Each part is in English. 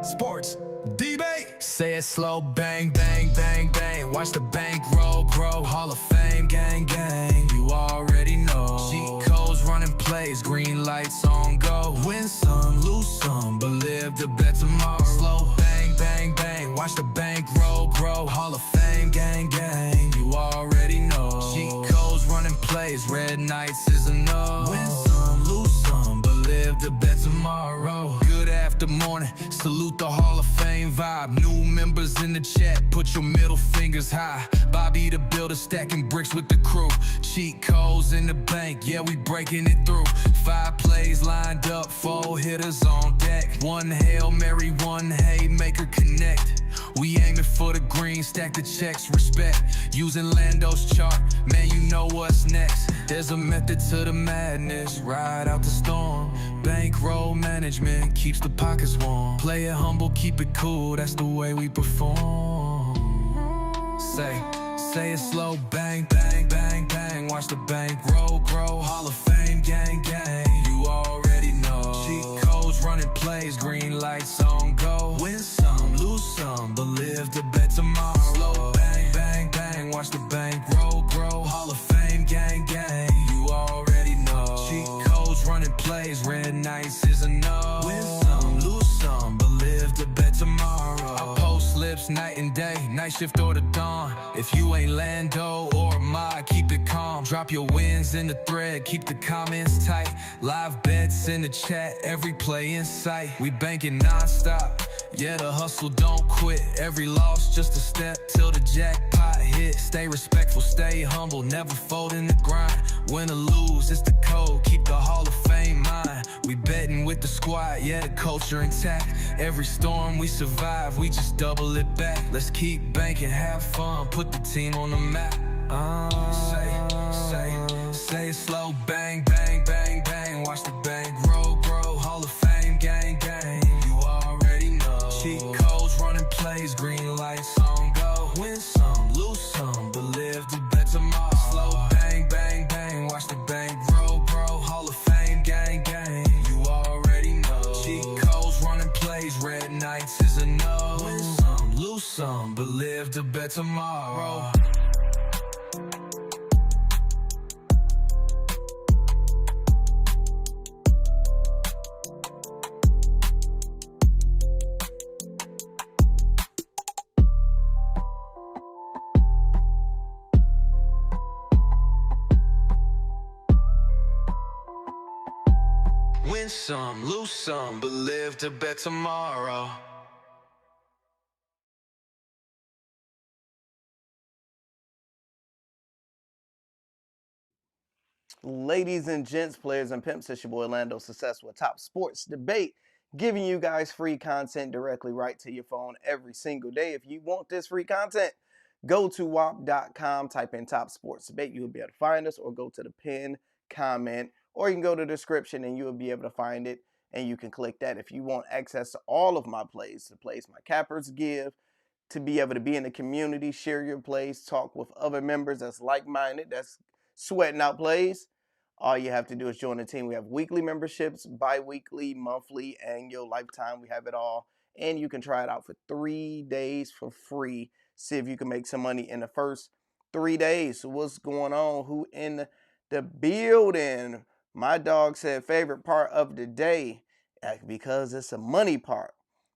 Sports debate. Say it slow, bang, bang, bang, bang. Watch the bank roll, grow. Hall of Fame, gang, gang. You already know. Cheat codes, running plays, green lights on go. Win some, lose some, but live to bet tomorrow. Slow, bang, bang, bang. Watch the bank roll, grow. Hall of Fame, gang, gang. You already know. Cheat codes, running plays, red nights is a no. Win some, lose some, but live to bet tomorrow. Good after morning, salute the Hall of Fame vibe. New members in the chat, put your middle fingers high. Bobby the builder stacking bricks with the crew. Cheat codes in the bank, yeah, we breaking it through. 5 plays lined up, 4 hitters on deck. 1 Hail Mary, 1 haymaker connect. We aiming for the green, stack the checks, respect. Using Lando's chart, man, you know what's next. There's a method to the madness, ride out the storm. Bankroll management keeps the pockets warm. Play it humble, keep it cool, that's the way we perform. Say it slow, bang, bang, bang, bang. Watch the bank roll, grow. Hall of Fame, gang, gang. You already know. Cheat codes, running plays, green lights on go. Win some, lose some, but live to bet tomorrow. Slow, bang, bang, bang. Watch the bank roll, grow. Hall of Fame, gang, gang. You already know. Cheat codes, running plays, red nights is a no. Win some, lose some, but live to bet tomorrow. I post slips night and day, night shift or the dawn. If you ain't Lando or Ma, keep it calm. Drop your wins in the thread, keep the comments tight. Live bets in the chat, every play in sight. We banking non-stop, yeah, the hustle don't quit. Every loss just a step till the jackpot hit. Stay respectful, stay humble, never fold in the grind. Win or lose, it's the code, keep the Hall of Fame mind. We betting with the squad, yeah, the culture intact. Every storm we survive, we just double it back. Let's keep banking, have fun, put the team on the map. Say it slow, bang, bang, bang, bang. Watch the bank roll, grow. Hall of Fame, gang, gang. You already know. Cheat codes, running plays, green lights on go. Win some, lose some, but live to bet tomorrow. Slow, bang, bang, bang. Watch the bank roll, grow. Hall of Fame, gang, gang. You already know. Cheat codes, running plays, red nights is a no. Win some, lose some, but live to bet tomorrow. Win some, lose some, but live to bet tomorrow. Ladies and gents, players and pimps, it's your boy Lando Success with Top Sports Debate, giving you guys free content directly right to your phone every single day. If you want this free content, go to wop.com, type in Top Sports Debate. You'll be able to find us, or go to the pinned comment, or you can go to the description and you'll be able to find it, and you can click that. If you want access to all of my plays, the plays my cappers give, to be able to be in the community, share your plays, talk with other members that's like-minded, that's sweating out plays, all you have to do is join the team. We have weekly memberships, bi-weekly, monthly, annual, lifetime. We have it all. And you can try it out for 3 days for free. See if you can make some money in the first 3 days. So what's going on? Who in the building? My dog said favorite part of the day, because it's a money part.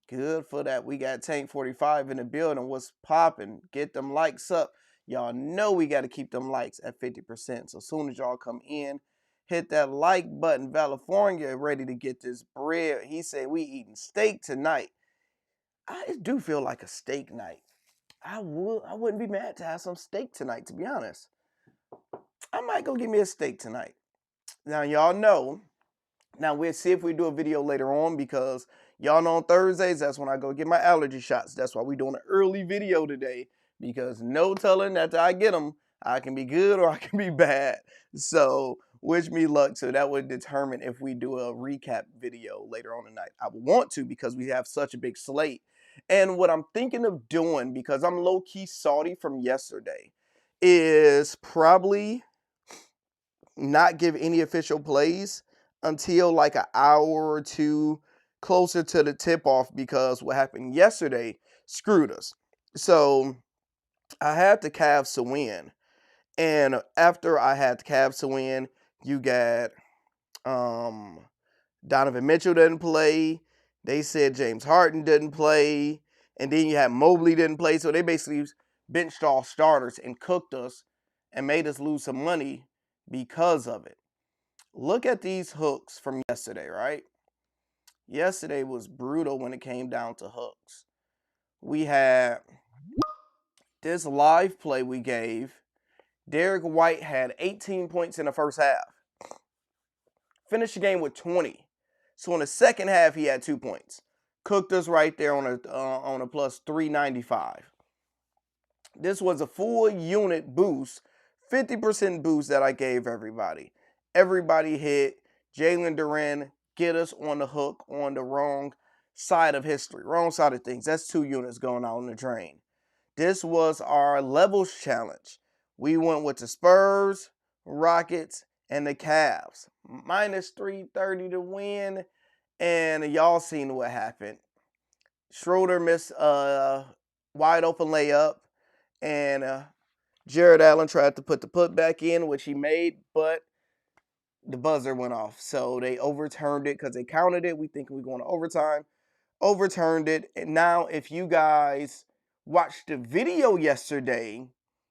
Good for that. We got Tank 45 in the building. What's popping? Get them likes up. Y'all know we got to keep them likes at 50%. So as soon as y'all come in, hit that like button. California ready to get this bread. He said we eating steak tonight. I do feel like a steak night. I wouldn't be mad to have some steak tonight, to be honest. I might go get me a steak tonight. Now y'all know. Now we'll see if we do a video later on, because y'all know on Thursdays, that's when I go get my allergy shots. That's why we're doing an early video today, because no telling that I get them, I can be good or I can be bad. So wish me luck. So that would determine if we do a recap video later on tonight. I would want to, because we have such a big slate. And what I'm thinking of doing, because I'm low-key salty from yesterday, is probably not give any official plays until like an hour or two closer to the tip-off because what happened yesterday screwed us. So I had the Cavs to win. And after I had the Cavs to win, you got Donovan Mitchell didn't play. They said James Harden didn't play. And then you had Mobley didn't play. So they basically benched all starters and cooked us and made us lose some money because of it. Look at these hooks from yesterday, right? Yesterday was brutal when it came down to hooks. We had this live play we gave. Derek White had 18 points in the first half. Finished the game with 20. So in the second half, he had 2 points. Cooked us right there on a plus 395. This was a full unit boost, 50% boost that I gave everybody. Everybody hit. Jalen Duren get us on the hook on the wrong side of history, wrong side of things. That's 2 units going out in the drain. This was our levels challenge. We went with the Spurs, Rockets, and the Cavs. Minus 330 to win. And y'all seen what happened. Schroeder missed a wide open layup. And Jared Allen tried to put the putback in, which he made, but the buzzer went off. So they overturned it because they counted it. We think we're going to overtime. Overturned it. And now if you guys watched the video yesterday,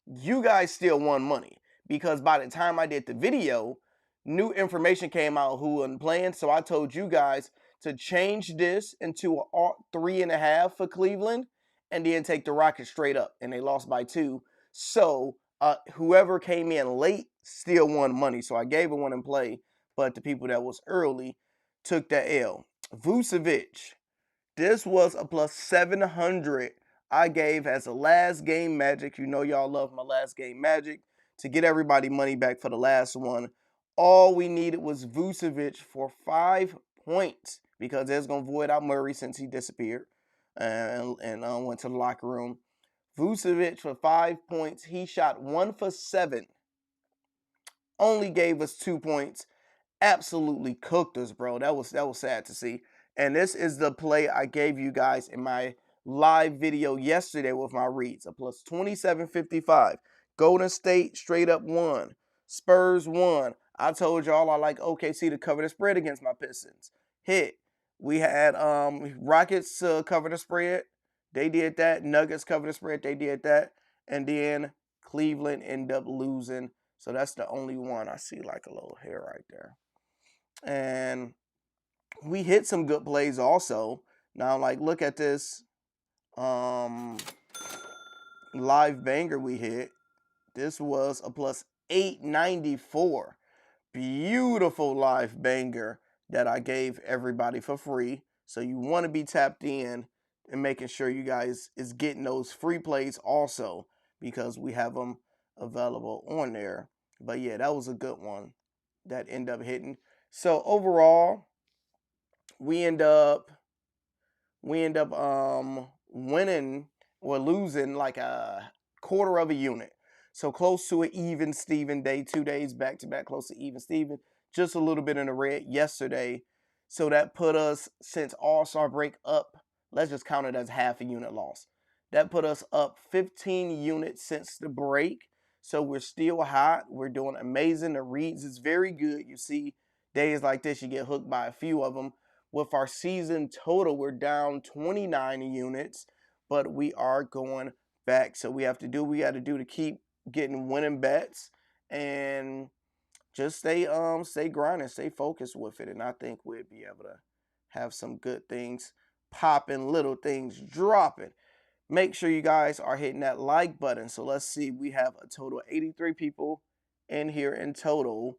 you guys still won money. Because by the time I did the video, new information came out who wasn't playing. So I told you guys to change this into a 3.5 for Cleveland and then take the Rockets straight up. And they lost by 2. So whoever came in late still won money. So I gave it one in play. But the people that was early took that L. Vucevic. This was a plus 700 I gave as a last game magic. You know y'all love my last game magic. To get everybody money back for the last one, all we needed was Vucevic for 5 points because there's going to void out Murray since he disappeared and went to the locker room. Vucevic for 5 points. He shot 1 for 7. Only gave us 2 points. Absolutely cooked us, bro. That was sad to see. And this is the play I gave you guys in my live video yesterday with my reads. A plus 27.55. Golden State straight up won. Spurs won. I told y'all I like OKC to cover the spread against my Pistons. Hit. We had Rockets cover the spread. They did that. Nuggets cover the spread. They did that. And then Cleveland ended up losing. So that's the only one. I see like a little hair right there. And we hit some good plays also. Now, like, look at this live banger we hit. This was a plus 894. Beautiful live banger that I gave everybody for free. So you want to be tapped in and making sure you guys is getting those free plays also because we have them available on there. But yeah, that was a good one that ended up hitting. So overall, we end up winning or losing like a quarter of a unit. So close to an even Steven day, 2 days back to back, close to even Steven. Just a little bit in the red yesterday. So that put us, since All-Star break, up, let's just count it as half a unit loss. That put us up 15 units since the break. So we're still hot. We're doing amazing. The reads is very good. You see days like this, you get hooked by a few of them. With our season total, we're down 29 units, but we are going back. So we have to do what we got to do to keep getting winning bets and just stay grinding, stay focused with it. And I think we'll be able to have some good things popping, little things dropping. Make sure you guys are hitting that like button. So let's see, we have a total of 83 people in here in total.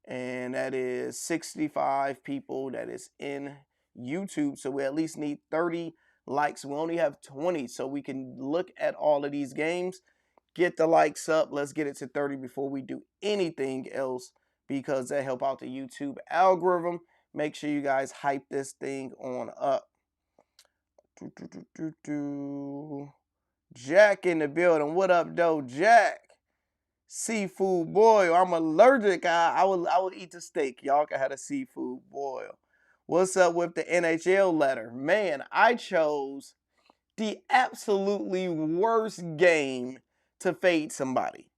And that is 65 people that is in YouTube. So we at least need 30 likes. We only have 20. So we can look at all of these games. Get the likes up. Let's get it to 30 before we do anything else because that help out the YouTube algorithm. Make sure you guys hype this thing on up. Jack in the building. What up, though, Jack? Seafood boil. I'm allergic. I will eat the steak. Y'all can have a seafood boil. What's up with the NHL letter? Man, I chose the absolutely worst game to fade somebody.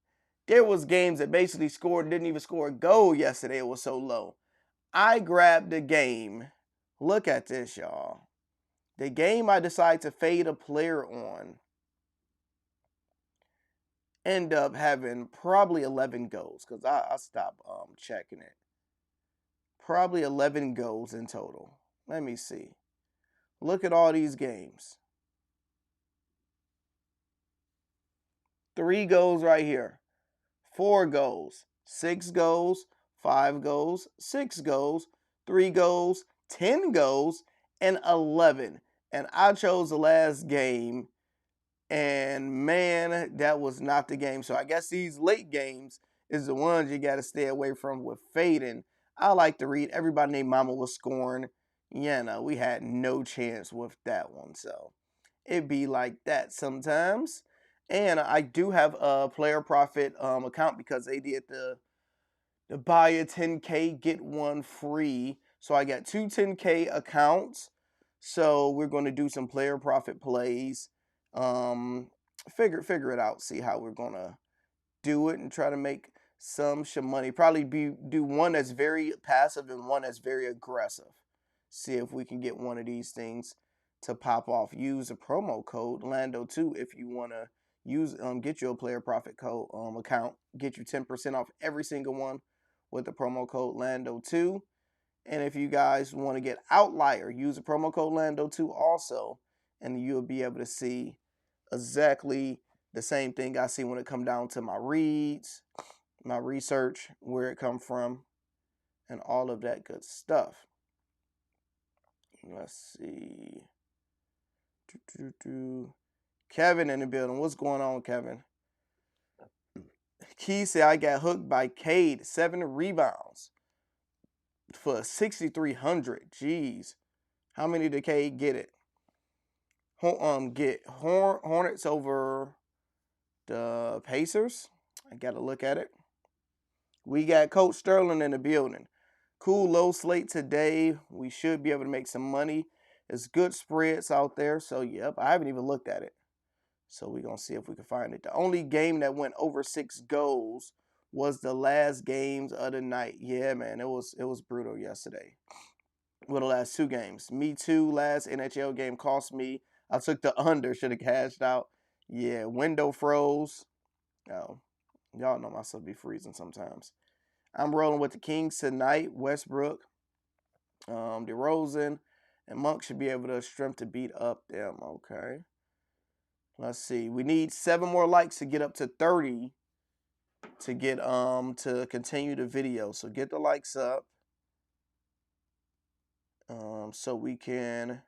There was games that basically didn't even score a goal yesterday. It was so low. I grabbed the game. Look at this, y'all. The game I decided to fade a player on end up having probably 11 goals because I stopped checking it. Probably 11 goals in total. Let me see. Look at all these games. 3 goals right here. 4 goals. 6 goals. 5 goals. 6 goals. 3 goals. 10 goals. And 11. And I chose the last game. And man, that was not the game. So I guess these late games is the ones you got to stay away from with fading. I like to read. Everybody named Mama was scoring. Yeah, no, we had no chance with that one. So it be like that sometimes. And I do have a player profit account because they did the buy a 10K, get one free. So I got 2 10K accounts. So we're going to do some player profit plays. Figure it out, see how we're going to do it and try to make some money. Probably do one that's very passive and one that's very aggressive. See if we can get one of these things to pop off. Use the promo code Lando2 if you want to use get your player profit code account. Get you 10% off every single one with the promo code Lando2. And if you guys want to get Outlier, use the promo code Lando2 also, and you'll be able to see exactly the same thing I see when it come down to my reads, my research, where it come from, and all of that good stuff. Let's see. Kevin in the building. What's going on, Kevin? Key said I got hooked by Cade. 7 rebounds for 6,300. Jeez. How many did Cade get it? Get Hornets over the Pacers. I got to look at it. We got Coach Sterling in the building. Cool low slate today. We should be able to make some money. There's good spreads out there. So, yep, I haven't even looked at it. So we're going to see if we can find it. The only game that went over 6 goals was the last games of the night. Yeah, man, it was brutal yesterday. Well, the last 2 games. Me too, last NHL game cost me. I took the under, should have cashed out. Yeah, window froze. Oh, y'all know my stuff be freezing sometimes. I'm rolling with the Kings tonight. Westbrook, DeRozan, and Monk should be able to strength to beat up them. Okay. Let's see. We need 7 more likes to get up to 30 to get to continue the video. So get the likes up. So we can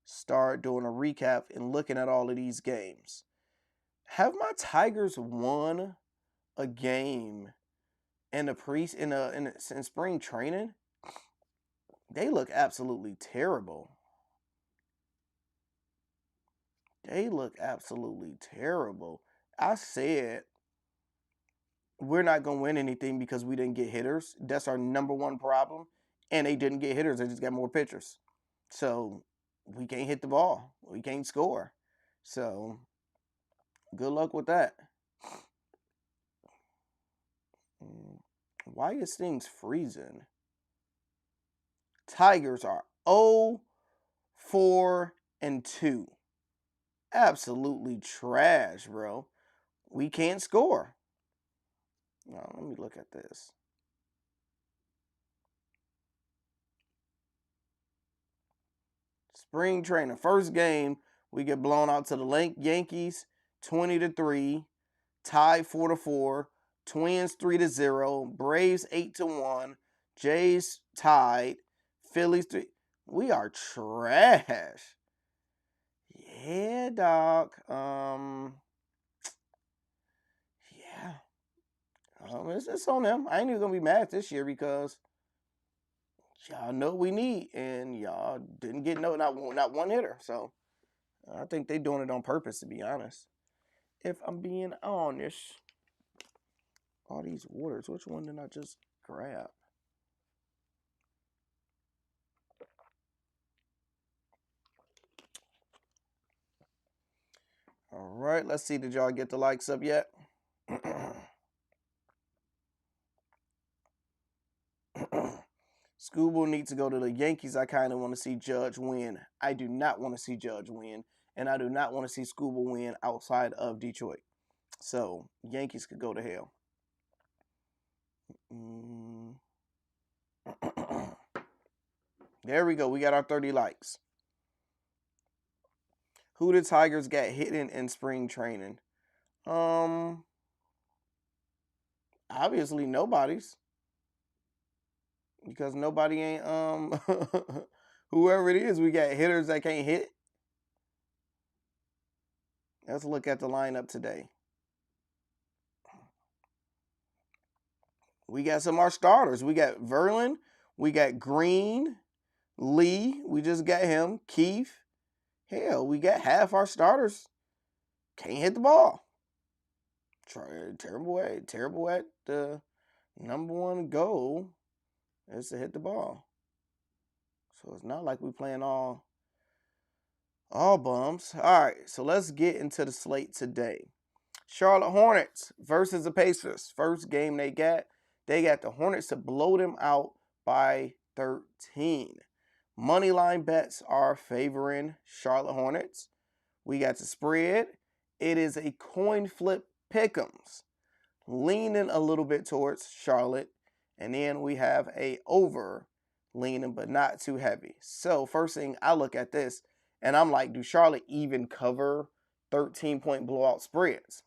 start doing a recap and looking at all of these games. Have my Tigers won a game in spring training? They look absolutely terrible. They look absolutely terrible. I said we're not going to win anything because we didn't get hitters. That's our number one problem. And they didn't get hitters. They just got more pitchers. So we can't hit the ball. We can't score. So good luck with that. Why is things freezing? Tigers are 0-4-2. Absolutely trash, bro. We can't score. Now, let me look at this. Spring training. First game, we get blown out to the Yankees 20-3. Tied 4-4. Twins 3-0. Braves 8-1. Jays tied. Phillies 3. We are trash. Yeah, dog. Yeah. It's on them. I ain't even gonna be mad this year because y'all know what we need, and y'all didn't get not one hitter. So I think they doing it on purpose, to be honest. If I'm being honest, all these waters, which one did I just grab? All right, let's see. Did y'all get the likes up yet? Scooble needs to go to the Yankees. I kind of want to see Judge win. I do not want to see Judge win, and I do not want to see Scooble win outside of Detroit. So Yankees could go to hell. There we go. We got our 30 likes. Who the Tigers got hidden in spring training? Obviously nobody's. Because nobody ain't whoever it is, we got hitters that can't hit. Let's look at the lineup today. We got some of our starters. We got Verlin, we got Green, Lee, we just got him, Keith. Hell, we got half our starters. Can't hit the ball. Terrible at the number one goal is to hit the ball. So it's not like we playing all bums. All right, so let's get into the slate today. Charlotte Hornets versus the Pacers. First game they got the Hornets to blow them out by 13. Moneyline bets are favoring Charlotte Hornets. We got the spread. It is a coin flip pick'ems, leaning a little bit towards Charlotte. And then we have a over, leaning but not too heavy. So first thing I look at this, and I'm like, do Charlotte even cover 13-point blowout spreads?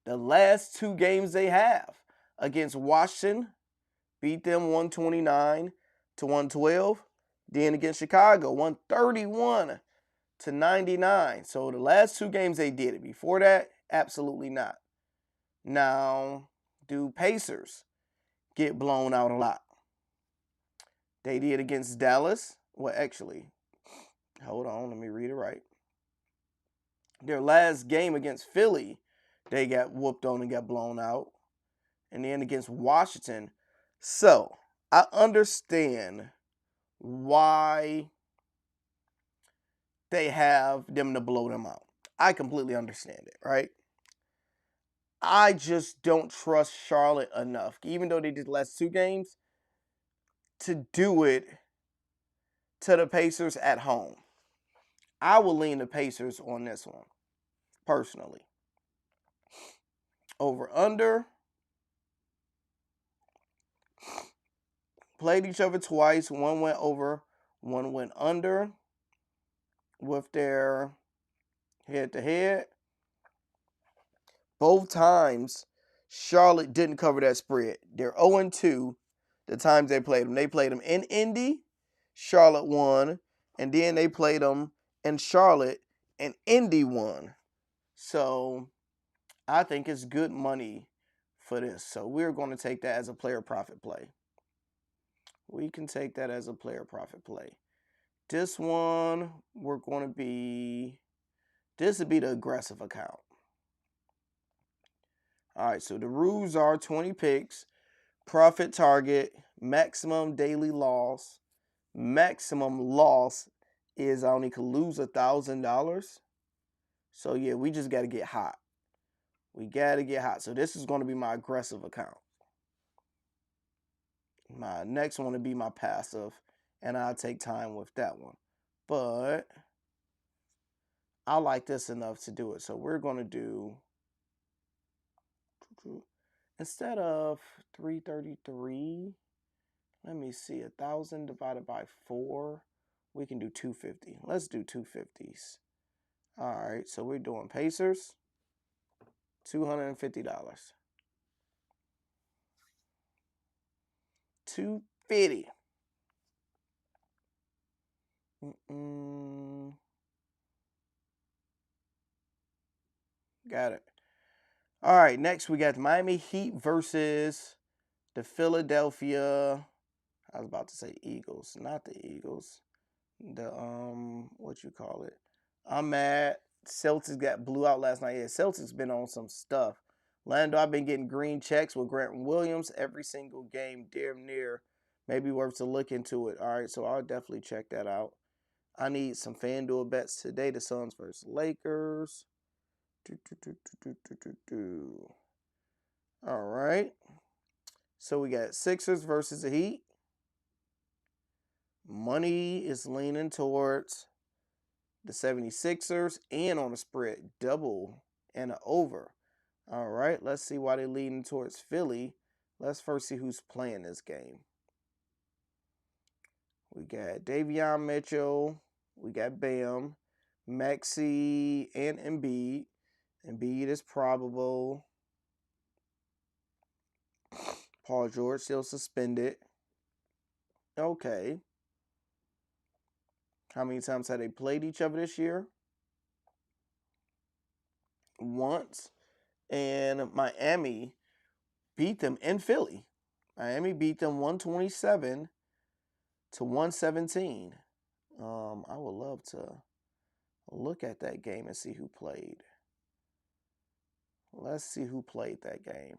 The last two games they have against Washington, beat them 129-112. Then against Chicago, 131-99. So the last two games they did it. Before that, absolutely not. Now, do Pacers get blown out a lot? They did against Dallas. Well, actually, hold on, let me read it right. Their last game against Philly, they got whooped on and got blown out. And then against Washington. So, I understand why they have them to blow them out. I completely understand it, right? I just don't trust Charlotte enough, even though they did the last two games, to do it to the Pacers at home. I will lean the Pacers on this one, personally. Over under. Played each other twice. One went over, one went under with their head-to-head. Both times, Charlotte didn't cover that spread. They're 0-2 the times they played them. They played them in Indy. Charlotte won. And then they played them in Charlotte, and Indy won. So, I think it's good money for this. So, we're going to take that as a player profit play. We can take that as a player profit play. This one, we're going to be, this would be the aggressive account. All right, so the rules are 20 picks, profit target, maximum daily loss. Maximum loss is I only could lose $1,000. So, yeah, we just got to get hot. We got to get hot. So, this is going to be my aggressive account. My next one will be my passive, and I'll take time with that one. But I like this enough to do it. So we're going to do, instead of 333, let me see, 1,000 divided by 4, we can do 250. Let's do 250s. All right, so we're doing Pacers, $250. 250. Got it. All right, next we got the Miami Heat versus the Philadelphia, I was about to say Eagles, not the Eagles. The, what you call it? I'm mad. Celtics got blew out last night. Yeah, Celtics been on some stuff. Lando, I've been getting green checks with Grant Williams every single game, damn near. Maybe worth to look into it. All right, so I'll definitely check that out. I need some Fanduel bets today. The Suns versus Lakers. All right. So we got Sixers versus the Heat. Money is leaning towards the 76ers and on the spread, double and an over. All right, let's see why they're leaning towards Philly. Let's first see who's playing this game. We got Davion Mitchell. We got Bam, Maxey, and Embiid. Embiid is probable. Paul George still suspended. Okay. How many times have they played each other this year? Once. And Miami beat them in Philly. Miami beat them 127 to 117. I would love to look at that game and see who played. Let's see who played that game.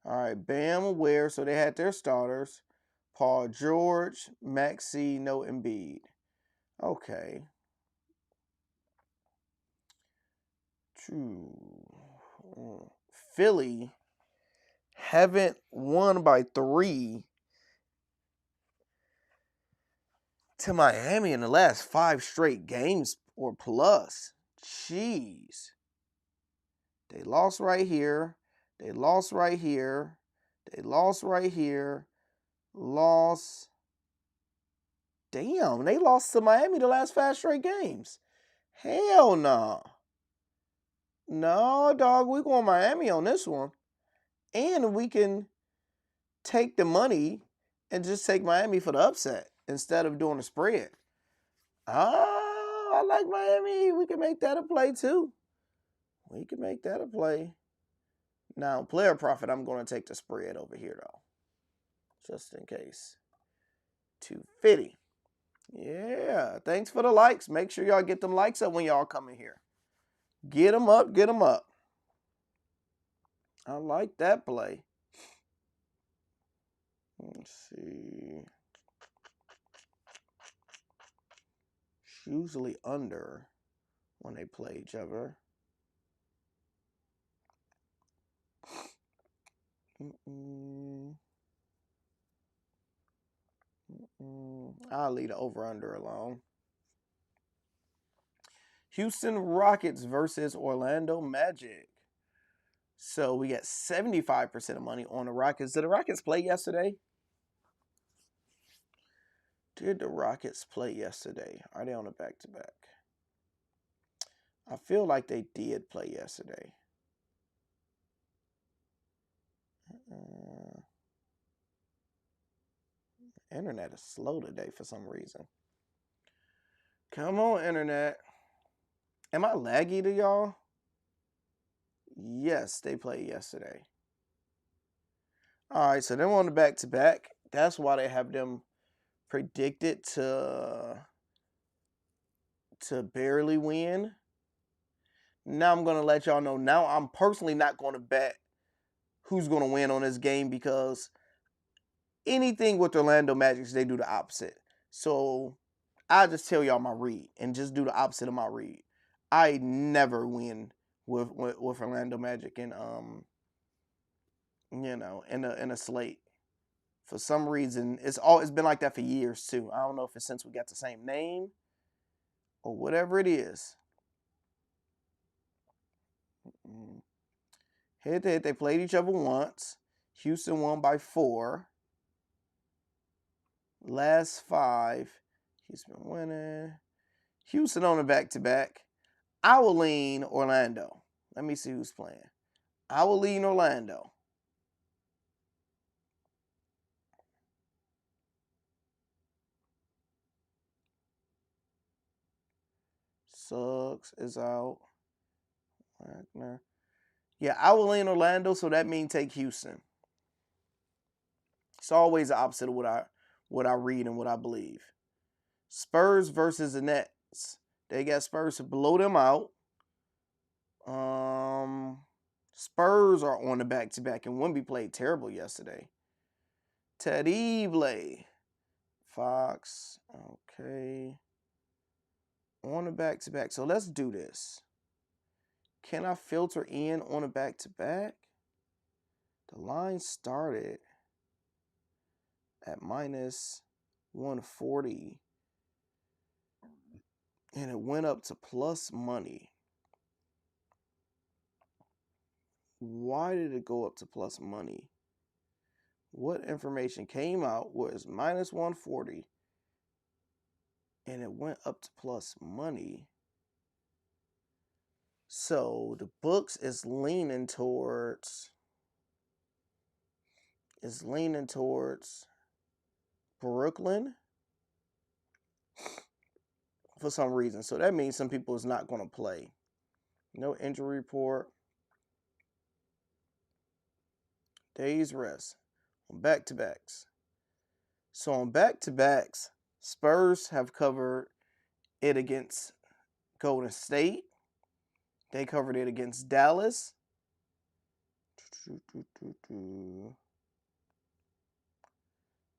All right, Bam, Ware. So they had their starters. Paul George, Maxey, no Embiid. Okay. Philly haven't won by 3 to Miami in the last 5 straight games or plus. Jeez. They lost right here. They lost right here. They lost right here. Lost. Damn, they lost to Miami the last 5 straight games. Hell no. No, dog, we going Miami on this one. And we can take the money and just take Miami for the upset instead of doing a spread. I like Miami. We can make that a play too. We can make that a play. Now, player profit, I'm going to take the spread over here, though. Just in case. 250. Yeah, thanks for the likes. Make sure y'all get them likes up when y'all come in here. Get them up, get them up. I like that play. Let's see. It's usually under when they play each other. I'll leave the over-under alone. Houston Rockets versus Orlando Magic. So we got 75% of money on the Rockets. Did the Rockets play yesterday? Did the Rockets play yesterday? Are they on a back-to-back? I feel like they did play yesterday. Internet is slow today for some reason. Come on, internet. Am I laggy to y'all? Yes, they played yesterday. All right, so they're on the back-to-back. That's why they have them predicted to barely win. Now I'm going to let y'all know. Now I'm personally not going to bet who's going to win on this game because anything with Orlando Magic, they do the opposite. So I'll just tell y'all my read and just do the opposite of my read. I never win with Orlando Magic and in a slate. For some reason, it's been like that for years too. I don't know if it's since we got the same name or whatever it is. Head-to-head, they played each other once. Houston won by 4. Last 5, he's been winning. Houston on the back-to-back. I will lean Orlando. Let me see who's playing. I will lean Orlando. Suggs is out. Wagner. Yeah, I will lean Orlando, so that means take Houston. It's always the opposite of what I read and what I believe. Spurs versus the Nets. They got Spurs to blow them out. Spurs are on the back-to-back, and Wemby played terrible yesterday. Terrible. Fox. Okay. On the back-to-back. So let's do this. Can I filter in on a back-to-back? The line started at minus 140. And it went up to plus money. Why did it go up to plus money? What information came out was minus 140. And it went up to plus money. So the books is leaning towards Brooklyn for some reason. So that means some people is not going to play. No injury report. Days rest on back-to-backs. So on back-to-backs, Spurs have covered it against Golden State. They covered it against Dallas.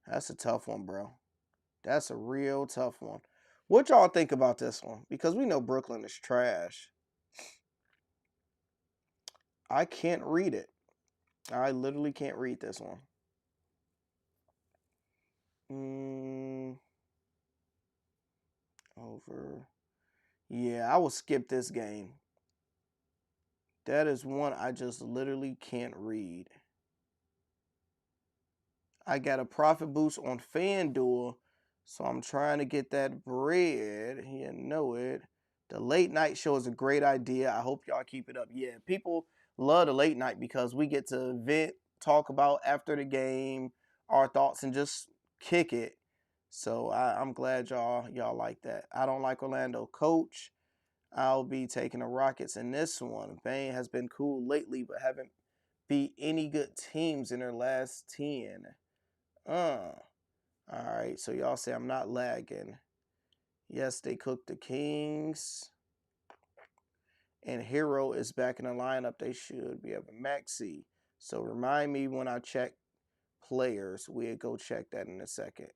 That's a tough one, bro. That's a real tough one. What y'all think about this one? Because we know Brooklyn is trash. I can't read it. I literally can't read this one. Over. Yeah, I will skip this game. That is one I just literally can't read. I got a profit boost on Fanduel, so I'm trying to get that bread. You know it. The late night show is a great idea. I hope y'all keep it up. Yeah, people love the late night because we get to vent, talk about after the game, our thoughts, and just kick it. So I'm glad y'all like that. I don't like Orlando. Coach, I'll be taking the Rockets in this one. Bane has been cool lately, but haven't beat any good teams in their last 10. All right, so y'all say I'm not lagging. Yes, they cooked the Kings. And Hero is back in the lineup. They should be having Maxey. So remind me when I check players. We'll go check that in a second.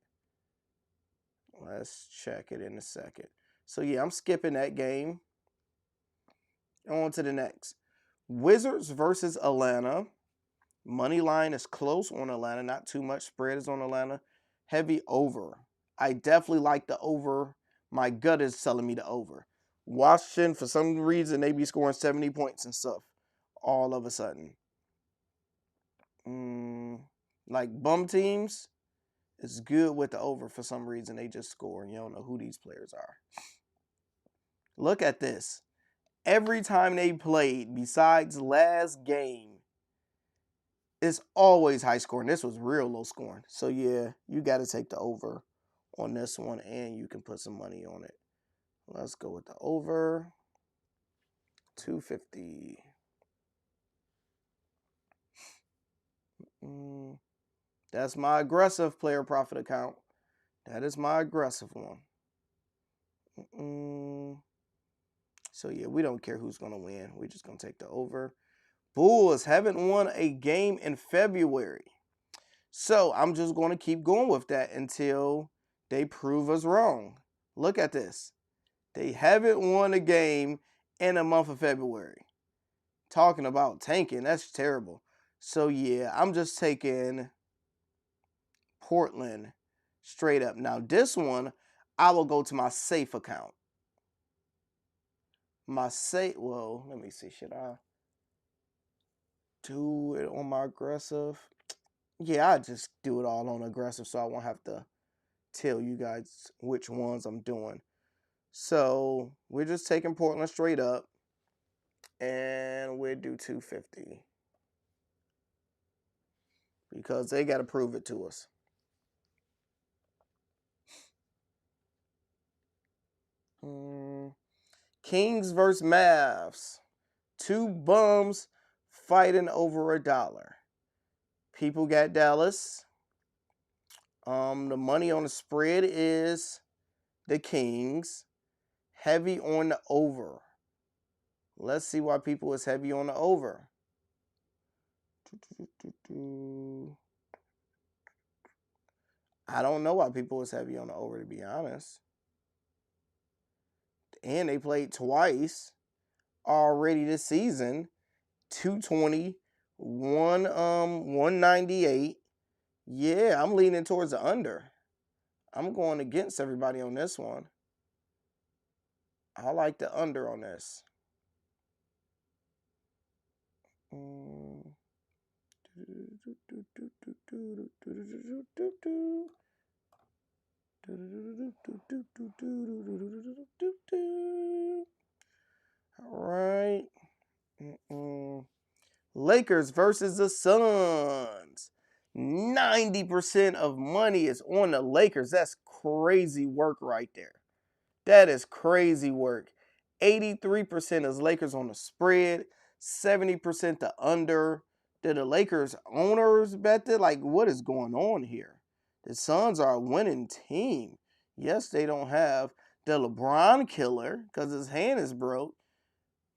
Let's check it in a second. So yeah, I'm skipping that game. On to the next. Wizards versus Atlanta. Money line is close on Atlanta. Not too much. Spread is on Atlanta. Heavy over. I definitely like the over. My gut is telling me the over. Washington, for some reason, they be scoring 70 points and stuff all of a sudden. Like bum teams, it's good with the over for some reason. They just score, and you don't know who these players are. Look at this. Every time they played, besides last game, it's always high scoring. This was real low scoring. So, yeah, you got to take the over on this one, and you can put some money on it. Let's go with the over. 250. That's my aggressive player profit account. That is my aggressive one. So, yeah, we don't care who's going to win. We're just going to take the over. Bulls haven't won a game in February. So, I'm just going to keep going with that until they prove us wrong. Look at this. They haven't won a game in the month of February. Talking about tanking, that's terrible. So, yeah, I'm just taking Portland straight up. Now, this one, I will go to my safe account. Well, let me see. Should I do it on my aggressive? Yeah, I just do it all on aggressive so I won't have to tell you guys which ones I'm doing. So, we're just taking Portland straight up. And we'll do 250. Because they got to prove it to us. Kings versus Mavs. Two bums fighting over $1. People got Dallas. The money on the spread is the Kings. Heavy on the over. Let's see why people is heavy on the over. I don't know why people was heavy on the over, to be honest. And they played twice already this season. 220, 198. Yeah, I'm leaning towards the under. I'm going against everybody on this one. I like the under on this. All right. Lakers versus the Suns. 90% of money is on the Lakers. That's crazy work right there. That is crazy work. 83% is Lakers on the spread, 70% the under. Did the Lakers owners bet that? Like, what is going on here? The Suns are a winning team. Yes, they don't have the LeBron killer because his hand is broke.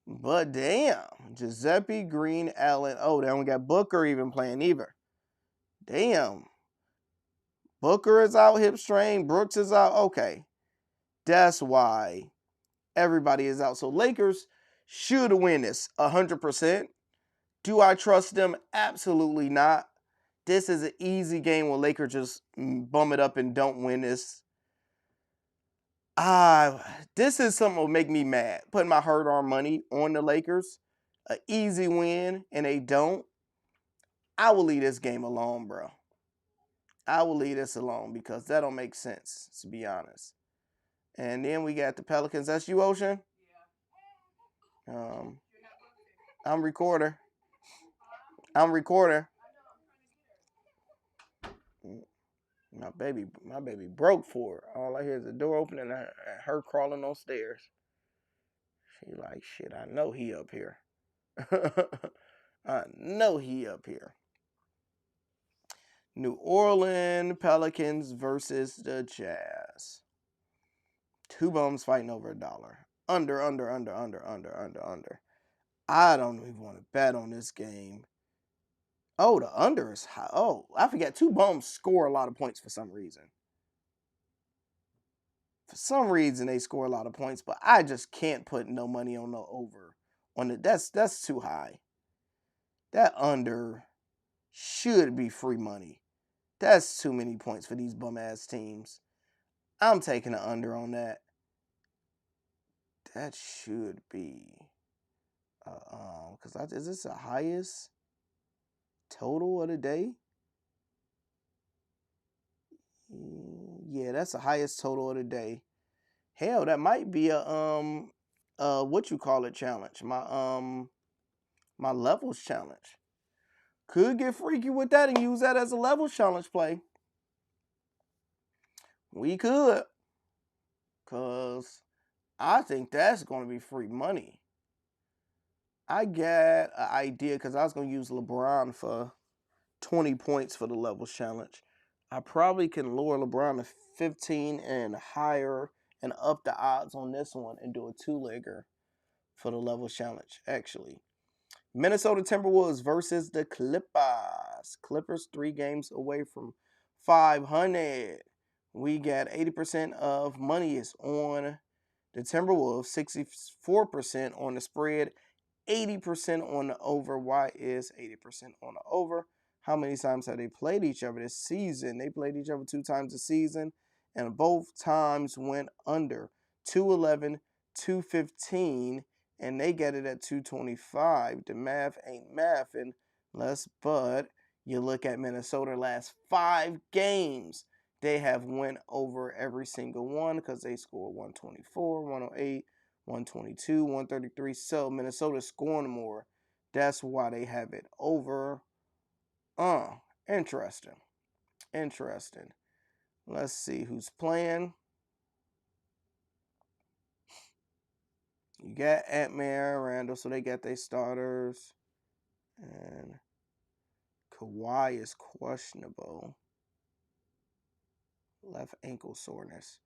But damn, Giuseppe, Green, Allen. Oh, they don't got Booker even playing either. Damn. Booker is out, hip strain. Brooks is out. Okay. That's why everybody is out. So Lakers should win this 100%. Do I trust them? Absolutely not. This is an easy game when Lakers just bum it up and don't win this. This is something that will make me mad. Putting my hard-earned money on the Lakers. An easy win, and they don't. I will leave this game alone, bro. I will leave this alone because that don't make sense, to be honest. And then we got the Pelicans. That's you, Ocean? Yeah. I'm recorder. I'm recorder. My baby broke for it. All I hear is the door opening and her crawling on stairs. She like, shit, I know he up here. I know he up here. New Orleans Pelicans versus the Jazz. Two bums fighting over $1. Under. I don't even want to bet on this game. Oh, the under is high. Oh, I forgot. Two bums score a lot of points for some reason. For some reason, they score a lot of points, but I just can't put no money on the over. That's too high. That under should be free money. That's too many points for these bum ass teams. I'm taking the under on that. That should be, because is this the highest total of the day? Yeah, that's the highest total of the day. Hell, that might be a what you call it challenge. My levels challenge. Could get freaky with that and use that as a levels challenge play. We could. Cause I think that's gonna be free money. I got an idea because I was gonna use LeBron for 20 points for the levels challenge. I probably can lower LeBron to 15 and higher and up the odds on this one and do a two-legger for the levels challenge, actually. Minnesota Timberwolves versus the Clippers. Clippers 3 games away from 500. We got 80% of money is on the Timberwolves, 64% on the spread, 80% on the over. Why is 80% on the over? How many times have they played each other this season? They played each other 2 times this season, and both times went under. 211, 215, and they get it at 225. The math ain't mathing, but you look at Minnesota last 5 games. They have went over every single one because they scored 124, 108, 122, 133. So Minnesota's scoring more. That's why they have it over. Interesting. Let's see who's playing. You got Ant-Man, Randall, so they got their starters. And Kawhi is questionable. Left ankle soreness.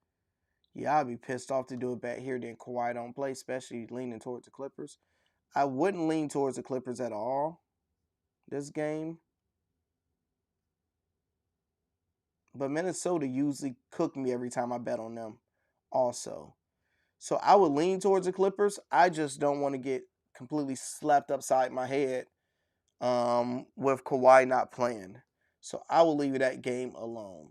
Yeah, I'd be pissed off to do it back here. Then Kawhi don't play, especially leaning towards the Clippers. I wouldn't lean towards the Clippers at all. this game. But Minnesota usually cook me every time I bet on them also. So I would lean towards the Clippers. I just don't want to get completely slapped upside my head with Kawhi not playing. So I will leave that game alone.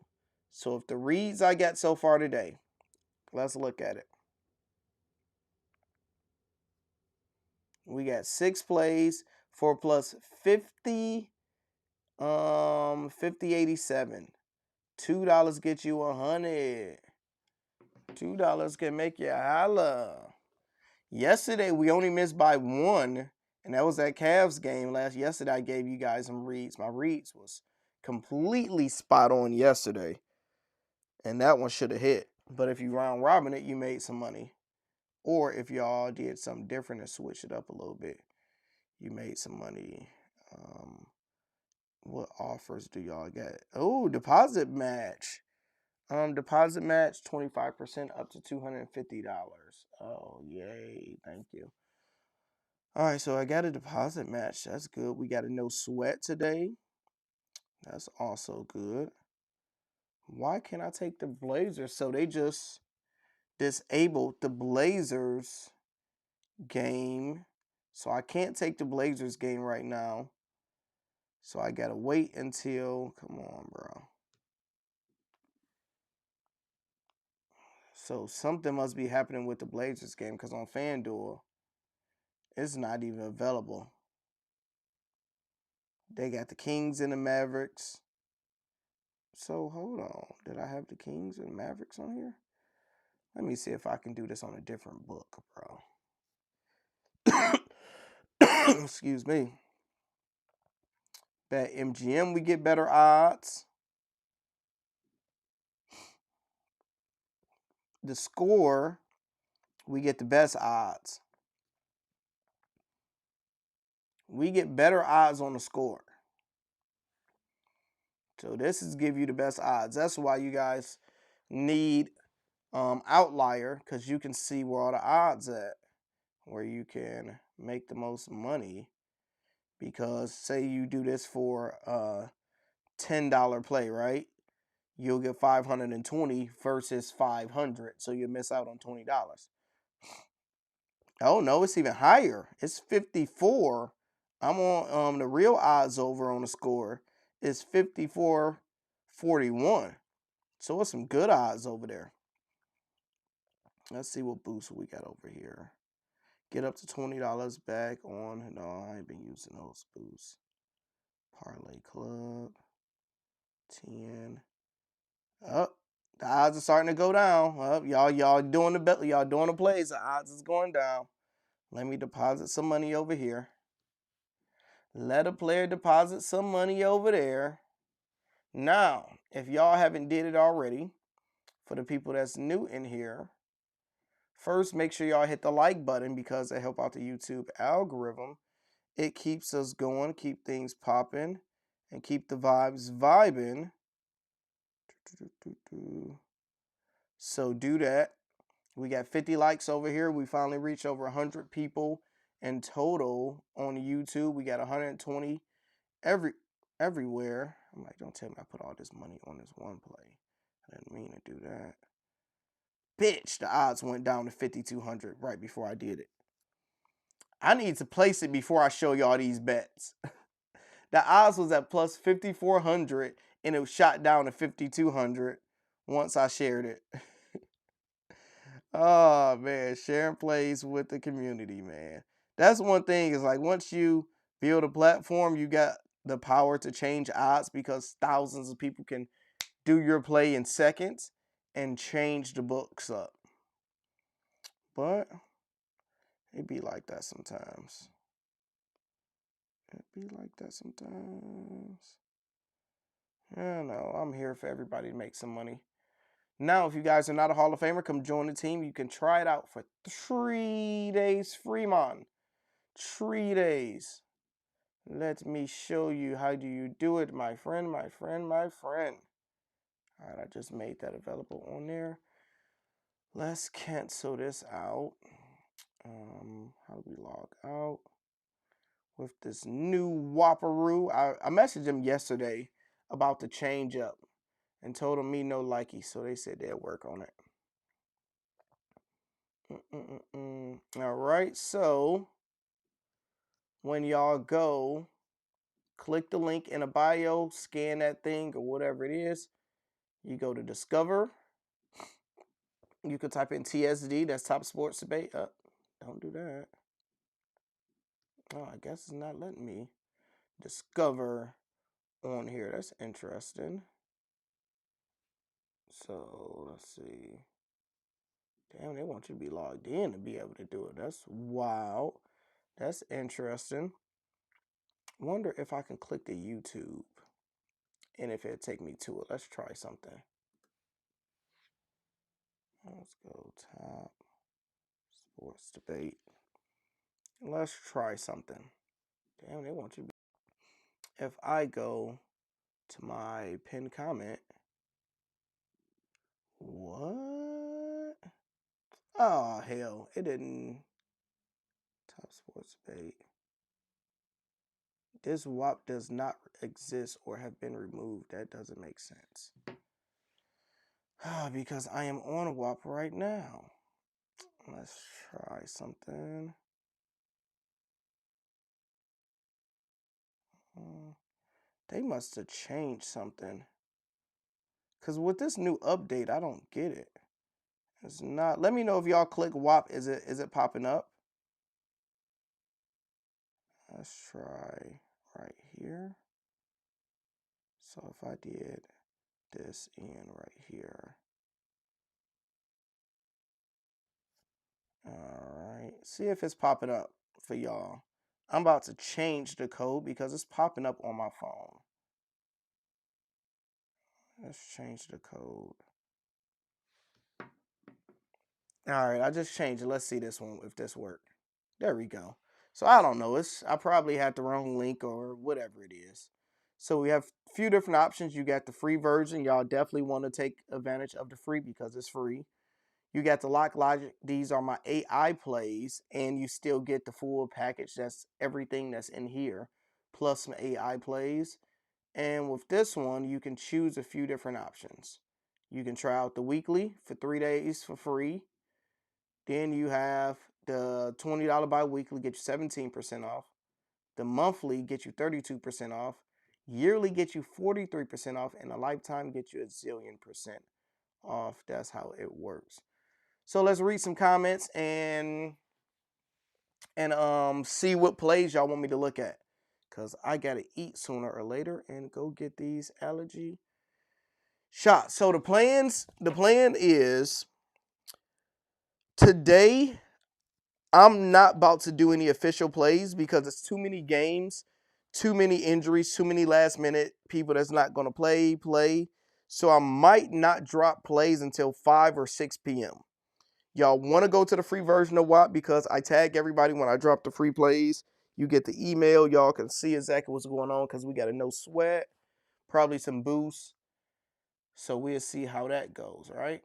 So if the reads I got so far today, let's look at it. We got 6 plays for plus 50, 50.87. $2 get you 100. $2 can make you holla. Yesterday we only missed by 1, and that was that Cavs game. Yesterday I gave you guys some reads. My reads was completely spot on yesterday, and that one should have hit. But if you round robin it, you made some money. Or if y'all did something different and switched it up a little bit, you made some money. What offers do y'all get? Oh, deposit match. Deposit match 25% up to $250. Oh, yay. Thank you. All right, so I got a deposit match. That's good. We got a no sweat today. That's also good. Why can't I take the Blazers? So they just disabled the Blazers game. So I can't take the Blazers game right now. So I got to wait until, come on, bro. So something must be happening with the Blazers game because on Fanduel, it's not even available. They got the Kings and the Mavericks. So hold on. Did I have the Kings and Mavericks on here? Let me see if I can do this on a different book, bro. Excuse me. Bet MGM, we get better odds. The score, we get the best odds. We get better odds on the score. So this is give you the best odds. That's why you guys need Outlier, because you can see where all the odds at, where you can make the most money. Because say you do this for a $10 play, right? You'll get 520 versus 500, so you miss out on $20. Oh no, it's even higher. It's 54. I'm on the real odds over on the score is 54.41. So it's some good odds over there. Let's see what boosts we got over here. Get up to $20 back on. No, I ain't been using those boosts. Parlay Club. 10. Up. The odds are starting to go down. Up. Y'all doing the plays. The odds is going down. Let me deposit some money over here. Let a player deposit some money over there. Now, if y'all haven't did it already, for the people that's new in here, first make sure y'all hit the like button because it helps out the YouTube algorithm. It keeps us going, keep things popping, and keep the vibes vibing. So do that. We got 50 likes over here. We finally reached over 100 people in total on YouTube. We got 120 everywhere. I'm like, don't tell me I put all this money on this one play. I didn't mean to do that. Bitch, the odds went down to 5,200 right before I did it. I need to place it before I show y'all these bets. The odds was at plus 5,400 and it was shot down to 5,200 once I shared it. Oh man, sharing plays with the community, man. That's one thing is like once you build a platform, you got the power to change odds because thousands of people can do your play in seconds and change the books up. But it be like that sometimes. It be like that sometimes. Yeah, no, I'm here for everybody to make some money. Now, if you guys are not a Hall of Famer, come join the team. You can try it out for 3 days free, man. 3 days. Let me show you how do you do it, my friend, my friend, my friend. All right, I just made that available on there. Let's cancel this out. How do we log out? with this new Whopperoo. I messaged them yesterday about the change up and told them me no likey, so they said they'll work on it. All right, so when y'all go, click the link in a bio, scan that thing or whatever it is. You go to Discover. You can type in TSD, that's Top Sports Debate. Don't do that. Oh, I guess it's not letting me discover on here. That's interesting. So let's see. Damn, they want you to be logged in to be able to do it. That's wild. That's interesting. Wonder if I can click the YouTube and if it'll take me to it. Let's try something. Let's go Top Sports Debate. Let's try something. Damn, they want you to be. If I go to my pinned comment. What? Oh, hell. It didn't. Top Sports Debate. This WAP does not exist or have been removed. That doesn't make sense. Because I am on WAP right now. Let's try something. They must have changed something. Because with this new update, I don't get it. It's not. Let me know if y'all click WAP. Is it popping up? Let's try right here. So if I did this in right here. All right. See if it's popping up for y'all. I'm about to change the code because it's popping up on my phone. Let's change the code. All right, I just changed it. Let's see this one, if this worked. There we go. So I don't know. I probably had the wrong link or whatever it is. So we have a few different options. You got the free version. Y'all definitely want to take advantage of the free because it's free. You got the lock logic. These are my AI plays, and you still get the full package. That's everything that's in here, plus some AI plays. And with this one, you can choose a few different options. You can try out the weekly for 3 days for free. Then you have the $20 bi-weekly, get you 17% off. The monthly get you 32% off. Yearly get you 43% off, and a lifetime get you a zillion% off. That's how it works. So let's read some comments and see what plays y'all want me to look at. Cause I gotta eat sooner or later and go get these allergy shots. So the plan is today I'm not about to do any official plays because it's too many games, too many injuries, too many last minute people that's not gonna play. So I might not drop plays until 5 or 6 p.m. Y'all want to go to the free version of WAP because I tag everybody when I drop the free plays. You get the email. Y'all can see exactly what's going on because we got a no sweat, probably some boosts. So we'll see how that goes, right?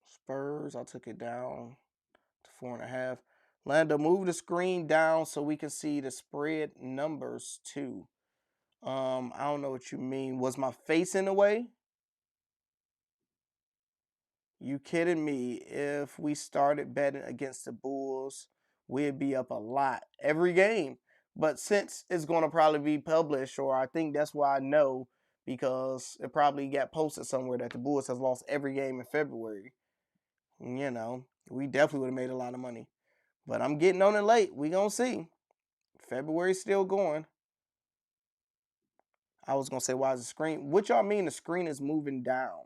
Spurs, I took it down to 4.5. Lando, move the screen down so we can see the spread numbers too. I don't know what you mean. Was my face in the way? You kidding me? If we started betting against the Bulls, we'd be up a lot every game. But since it's going to probably be published, or I think that's why I know, because it probably got posted somewhere that the Bulls has lost every game in February. You know, we definitely would have made a lot of money. But I'm getting on it late. We gonna see. February's still going. I was gonna say, why is the screen? What y'all mean the screen is moving down?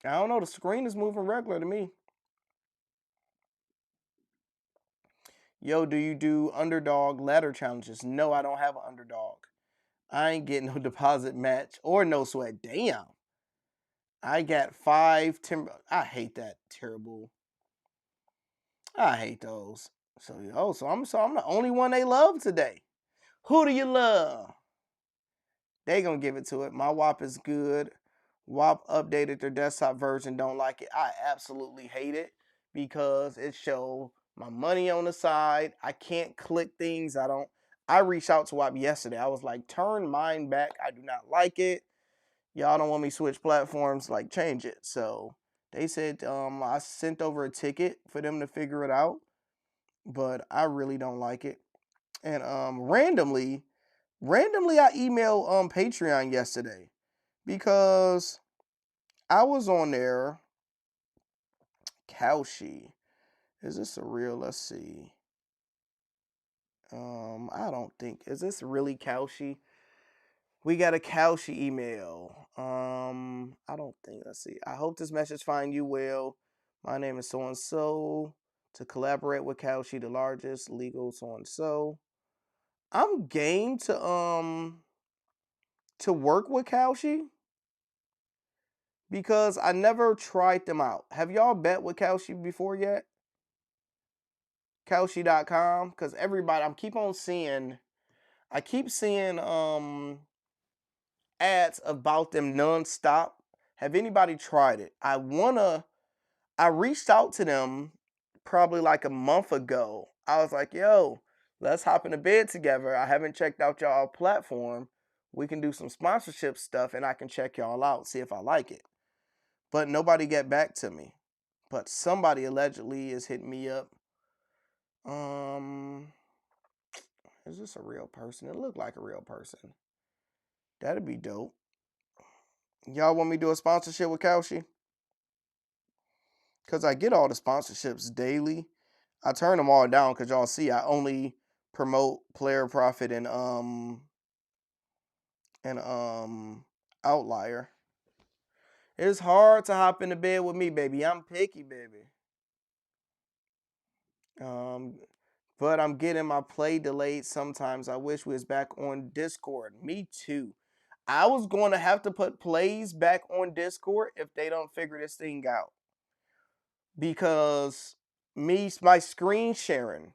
I don't know. The screen is moving regular to me. Yo, do you do underdog ladder challenges? No, I don't have an underdog. I ain't getting no deposit match or no sweat. Damn. I got 5 timber. I hate that terrible. I hate those. So I'm the only one they love today. Who do you love? They gonna give it to it. My WAP is good. WAP updated their desktop version. Don't like it. I absolutely hate it because it show my money on the side. I can't click things. I reached out to WAP yesterday. I was like, turn mine back. I do not like it. Y'all don't want me to switch platforms. Like, change it. So they said I sent over a ticket for them to figure it out, but I really don't like it. And randomly I emailed Patreon yesterday because I was on there. Cowshy. Is this a real? Let's see. I don't think. Is this really Cowshy? We got a Cowshy email. I don't think. Let's see. I hope this message find you well. My name is so and so. To collaborate with Cowshy, the largest legal so and so. I'm game to work with Cowshy because I never tried them out. Have y'all bet with Cowshy before yet? Cowshy.com, because everybody I keep seeing ads about them nonstop. Have anybody tried it? I reached out to them probably like a month ago. I was like, yo, let's hop in the bed together. I haven't checked out y'all platform. We can do some sponsorship stuff and I can check y'all out, see if I like it. But nobody get back to me. But somebody allegedly is hitting me up. Is this a real person? It looked like a real person. That'd be dope. Y'all want me to do a sponsorship with Cowshy? Because I get all the sponsorships daily. I turn them all down because y'all see I only promote Player Profit and Outlier. It's hard to hop in the bed with me, baby. I'm picky, baby. But I'm getting my play delayed sometimes. I wish we was back on Discord. Me too. I was going to have to put plays back on Discord if they don't figure this thing out. Because my screen sharing.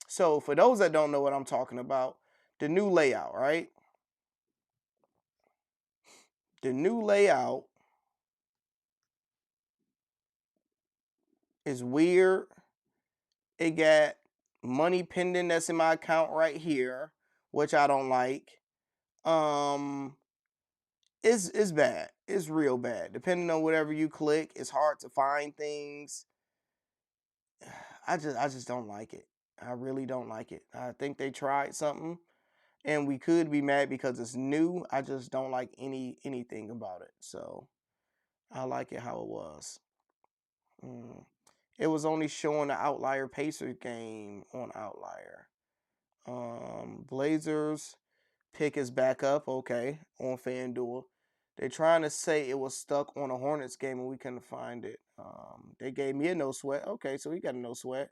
So for those that don't know what I'm talking about, the new layout, right? The new layout is weird. It got money pending that's in my account right here, which I don't like. It's bad. It's real bad. Depending on whatever you click, it's hard to find things. I just don't like it. I really don't like it. I think they tried something, and we could be mad because it's new. I just don't like anything about it. So I like it how it was. It was only showing the Outlier Pacers game on Outlier. Blazers pick is back up, okay, on Fanduel. They're trying to say it was stuck on a Hornets game and we couldn't find it. They gave me a no sweat. Okay, so we got a no sweat.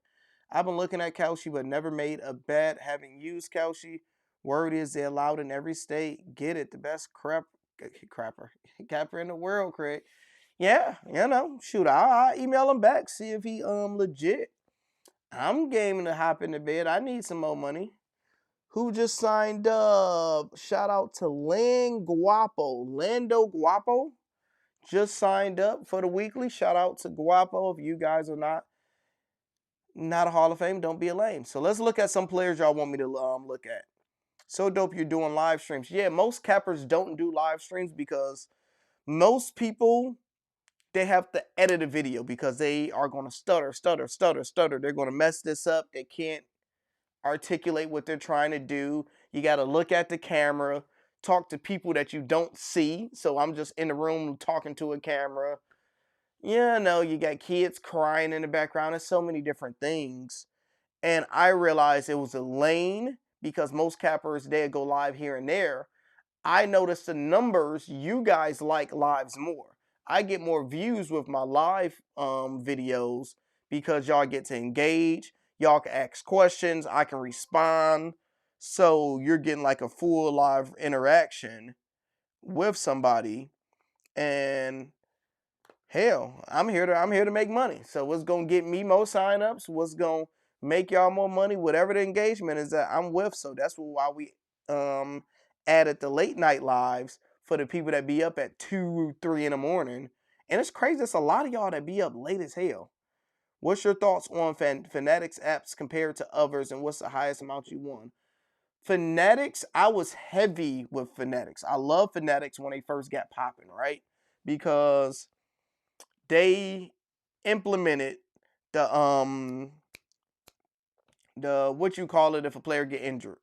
I've been looking at Cowshy but never made a bet. Having used Cowshy, word is they're allowed in every state. Get it, the best capper in the world, Craig. Yeah, shoot, I'll email him back, see if he legit. I'm gaming to hop in the bed. I need some more money. Who just signed up? Shout out to Lando Guapo just signed up for the weekly. Shout out to Guapo. If you guys are not a Hall of Fame, don't be a lame. So let's look at some players y'all want me to look at. So dope you're doing live streams. Yeah, most cappers don't do live streams because most people, they have to edit a video because they are going to stutter. They're going to mess this up. They can't articulate what they're trying to do. You got to look at the camera, talk to people that you don't see. So I'm just in the room talking to a camera. Yeah, no, you got kids crying in the background. There's so many different things. And I realized it was a lane because most cappers, they go live here and there. I noticed the numbers, you guys like lives more. I get more views with my live videos because y'all get to engage. Y'all can ask questions. I can respond. So you're getting like a full live interaction with somebody. And hell, I'm here to make money. So what's gonna get me more signups? What's gonna make y'all more money? Whatever the engagement is that I'm with. So that's why we added the late night lives for the people that be up at 2, 3 in the morning. And it's crazy. It's a lot of y'all that be up late as hell. What's your thoughts on Fanatics apps compared to others, and what's the highest amount you won? Fanatics, I was heavy with Fanatics. I love Fanatics when they first got popping, right? Because they implemented the what you call it if a player get injured.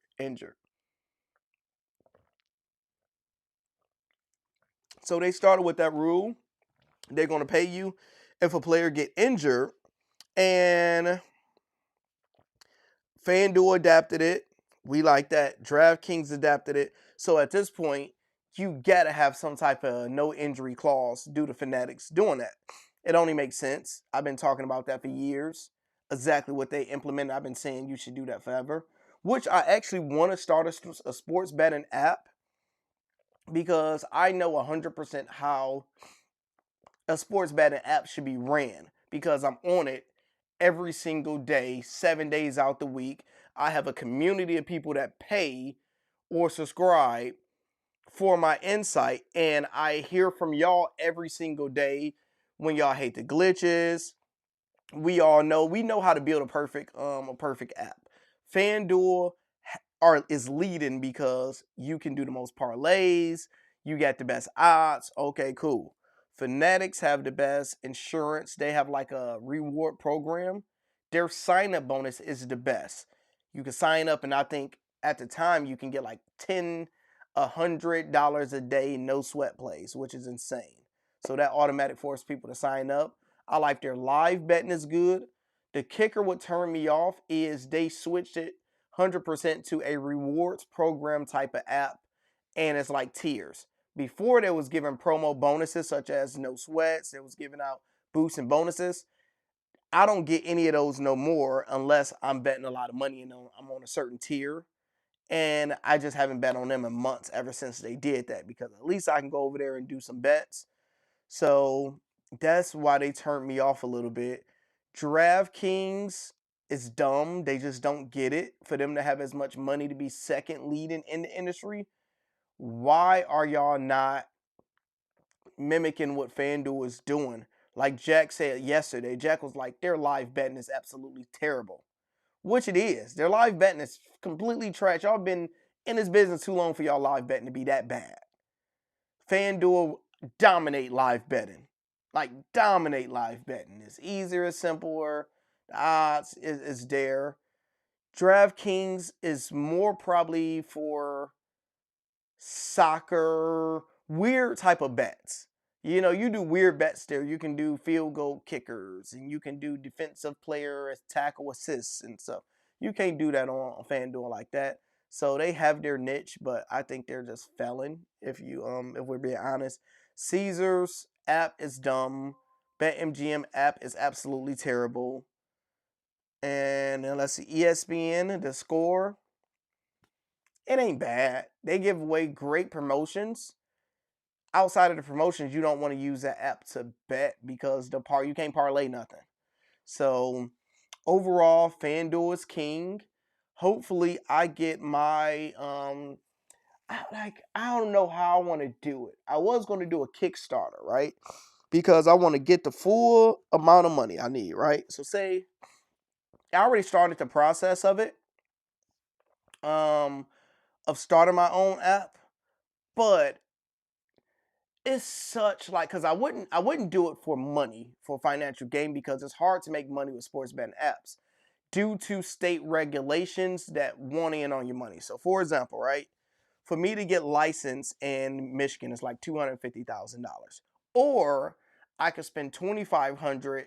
So they started with that rule. They're going to pay you if a player get injured, and Fanduel adapted it. We like that. Draftkings adapted it. So at this point, you got to have some type of no injury clause due to Fanatics doing that. It only makes sense. I've been talking about that for years. Exactly what they implemented. I've been saying you should do that forever. Which I actually want to start a sports betting app because I know 100% how a sports betting app should be ran because I'm on it every single day, 7 days out the week. I have a community of people that pay or subscribe for my insight, and I hear from y'all every single day when y'all hate the glitches. We know how to build a perfect app. FanDuel is leading because you can do the most parlays, you got the best odds. Okay, cool. Fanatics have the best insurance. They have like a reward program. Their sign up bonus is the best. You can sign up, and I think at the time you can get like $100 a day, no sweat plays, which is insane. So that automatic forces people to sign up. I like their live betting is good. The kicker what turned me off is they switched it 100% to a rewards program type of app, and it's like tiers. Before, they was giving promo bonuses such as no sweats. They was giving out boosts and bonuses. I don't get any of those no more unless I'm betting a lot of money and I'm on a certain tier. And I just haven't bet on them in months ever since they did that because at least I can go over there and do some bets. So that's why they turned me off a little bit. DraftKings is dumb. They just don't get it. For them to have as much money to be second leading in the industry, why are y'all not mimicking what FanDuel is doing? Like Jack said yesterday, Jack was like, their live betting is absolutely terrible. Which it is. Their live betting is completely trash. Y'all been in this business too long for y'all live betting to be that bad. FanDuel dominate live betting. Like, dominate live betting. It's easier, it's simpler. The odds is there. DraftKings is more probably for soccer, weird type of bets. You know, you do weird bets there. You can do field goal kickers, and you can do defensive player tackle assists and stuff. You can't do that on FanDuel like that. So they have their niche, but I think they're just failing. If we're being honest, Caesars app is dumb. BetMGM app is absolutely terrible. And then let's see, ESPN, the score, it ain't bad. They give away great promotions. Outside of the promotions, you don't want to use that app to bet because you can't parlay nothing. So overall, FanDuel is king. Hopefully, I get my I don't know how I want to do it. I was going to do a Kickstarter, right? Because I want to get the full amount of money I need, right? So say I already started the process of it, of starting my own app, but it's such like because I wouldn't do it for money for financial gain because it's hard to make money with sports betting apps due to state regulations that want in on your money. So for example, right, for me to get licensed in Michigan it's like $250,000, or I could spend $2,500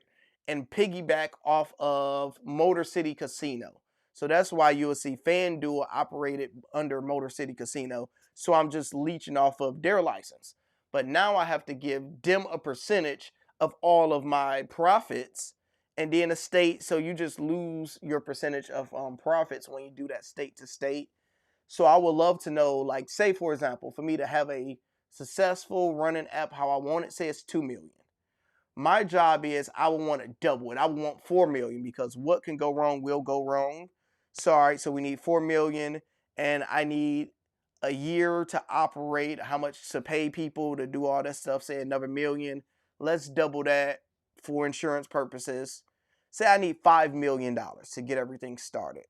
and piggyback off of Motor City Casino. So that's why you will see FanDuel operated under Motor City Casino. So I'm just leeching off of their license. But now I have to give them a percentage of all of my profits, and then a state. So you just lose your percentage of profits when you do that state to state. So I would love to know, like, say for example, for me to have a successful running app how I want it, say it's 2 million. My job is I would want to double it. I would want 4 million because what can go wrong will go wrong. So all right, so we need 4 million, and I need a year to operate, how much to pay people to do all that stuff, say another million. Let's double that for insurance purposes. Say I need $5 million to get everything started.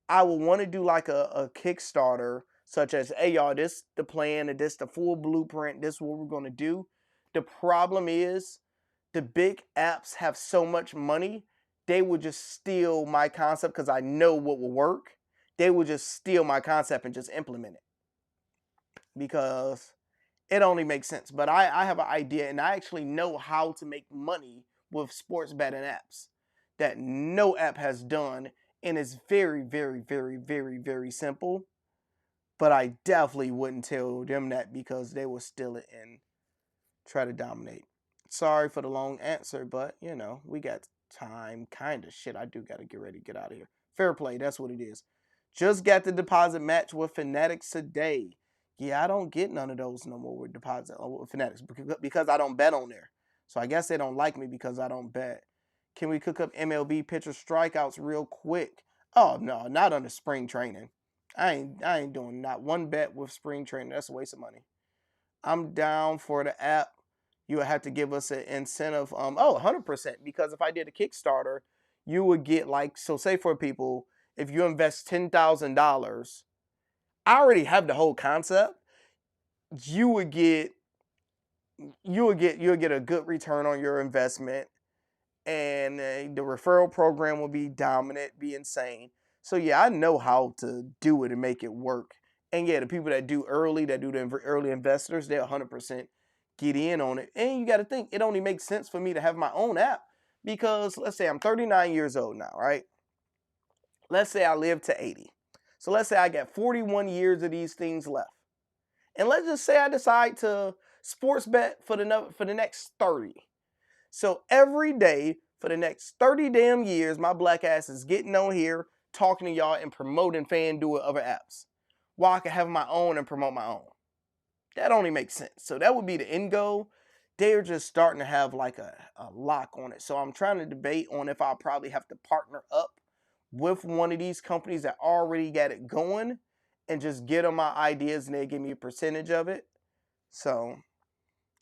I will want to do like a Kickstarter, such as, hey y'all, this the plan and this the full blueprint, this is what we're gonna do. The problem is the big apps have so much money, they will just steal my concept because I know what will work. They will just steal my concept and just implement it because it only makes sense. But I have an idea and I actually know how to make money with sports betting apps that no app has done. And it's very, very, very, very, very simple. But I definitely wouldn't tell them that because they will steal it and try to dominate. Sorry for the long answer, but you know, we got time. Kind of shit. I do got to get ready to get out of here. Fair play. That's what it is. Just got the deposit match with Fanatics today. Yeah, I don't get none of those no more with deposit with Fanatics because I don't bet on there. So I guess they don't like me because I don't bet. Can we cook up MLB pitcher strikeouts real quick? Oh no, not under spring training. I ain't doing not one bet with spring training. That's a waste of money. I'm down for the app. You would have to give us an incentive. 100%. Because if I did a Kickstarter, you would get like, so say for people, if you invest $10,000, I already have the whole concept. You'll get a good return on your investment, and the referral program will be dominant, be insane. So yeah, I know how to do it and make it work. And yeah, the people that do the early investors, they'll 100% get in on it. And you got to think, it only makes sense for me to have my own app because let's say I'm 39 years old now, right? Let's say I live to 80. So let's say I got 41 years of these things left. And let's just say I decide to sports bet for the next 30. So every day for the next 30 damn years, my black ass is getting on here, talking to y'all and promoting Fanduel and other apps. While I can have my own and promote my own. That only makes sense. So that would be the end goal. They're just starting to have like a lock on it. So I'm trying to debate on if I'll probably have to partner up with one of these companies that already got it going and just get them my ideas and they give me a percentage of it. So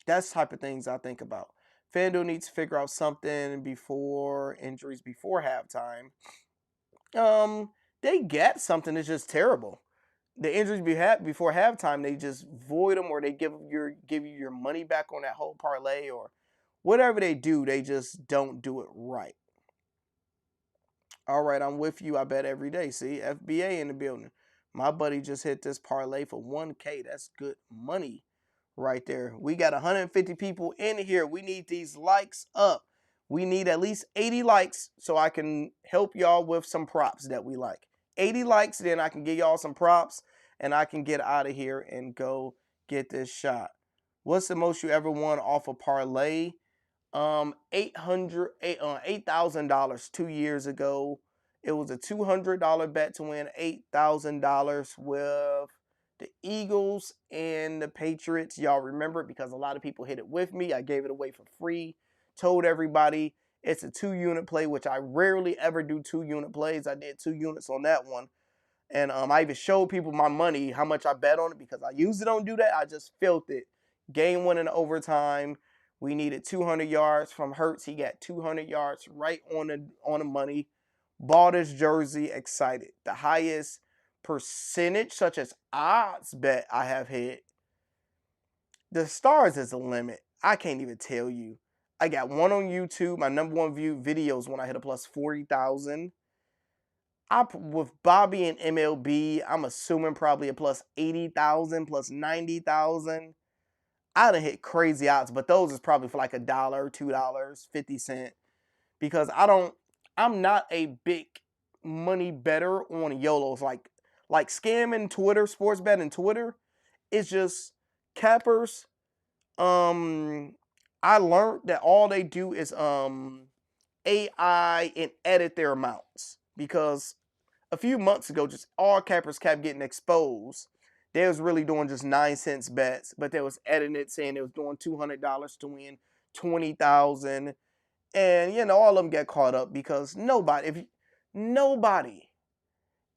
that's the type of things I think about. FanDuel needs to figure out something before injuries before halftime. They get something that's just terrible. The injuries before halftime, they just void them or they give you your money back on that whole parlay or whatever they do. They just don't do it right. All right, I'm with you. I bet every day. See, FBA in the building. My buddy just hit this parlay for 1K. That's good money right there. We got 150 people in here. We need these likes up. We need at least 80 likes so I can help y'all with some props that we like. 80 likes, then I can give y'all some props and I can get out of here and go get this shot. What's the most you ever won off a parlay? $8,000 2 years ago. It was a $200 bet to win $8,000 with the Eagles and the Patriots. Y'all remember it because a lot of people hit it with me. I gave it away for free. Told everybody it's a 2-unit play, which I rarely ever do 2-unit plays. I did 2 units on that one. And I even showed people my money, how much I bet on it because I usually don't do that. I just felt it. Game winning overtime. We needed 200 yards from Hurts. He got 200 yards right on the money. Bought his jersey, excited. The highest percentage, such as odds bet I have hit. The stars is the limit. I can't even tell you. I got one on YouTube. My #1 viewed videos when I hit a plus 40,000. With Bobby and MLB, I'm assuming probably a plus 80,000, plus 90,000. I done hit crazy odds, but those is probably for like $1, $2, 50 cents. Because I'm not a big money better on YOLOs. Like scamming Twitter, sports betting Twitter, it's just cappers. I learned that all they do is AI and edit their amounts. Because a few months ago, just all cappers kept getting exposed. They was really doing just 9-cent bets, but they was editing it saying they was doing $200 to win 20,000. And you know, all of them get caught up because nobody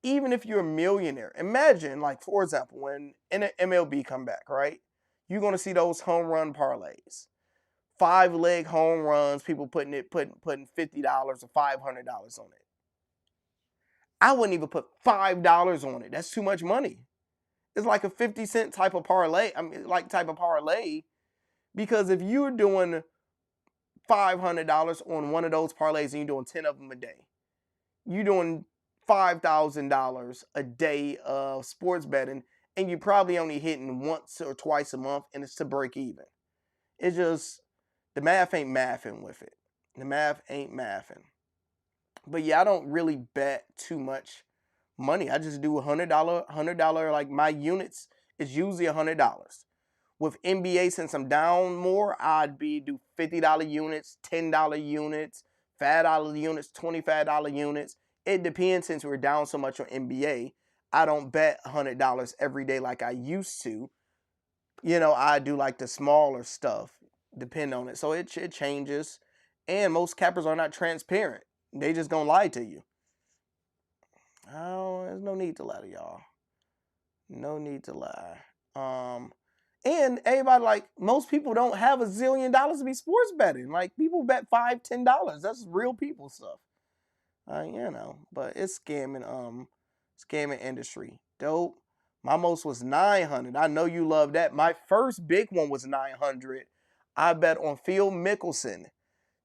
even if you're a millionaire, imagine, like, for example, when in an MLB come back, right? You're going to see those home run parlays. 5-leg home runs, people putting $50 or $500 on it. I wouldn't even put $5 on it. That's too much money. It's like a 50-cent type of parlay. I mean, like type of parlay. Because if you're doing $500 on one of those parlays and you're doing 10 of them a day, you're doing $5,000 a day of sports betting, and you're probably only hitting once or twice a month, and it's to break even. It's just, the math ain't mathing with it. The math ain't mathing. But yeah, I don't really bet too much money. I just do $100, like my units is usually $100. With NBA, since I'm down more, I'd do $50 units, $10 units, $5 units, $25 units. It depends, since we're down so much on NBA. I don't bet $100 every day like I used to. You know, I do like the smaller stuff, depend on it. So it changes. And most cappers are not transparent. They just gonna lie to you. Oh, there's no need to lie to y'all. No need to lie. And everybody, like, most people don't have $1 zillion to be sports betting. Like, people bet $5, $10. That's real people stuff. You know, but it's scamming industry. Dope. My most was 900. I know you love that. My first big one was 900. I bet on Phil Mickelson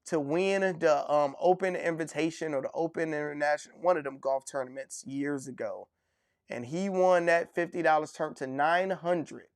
to win the Open Invitation or the Open International, one of them golf tournaments years ago. And he won that $50 turned to 900.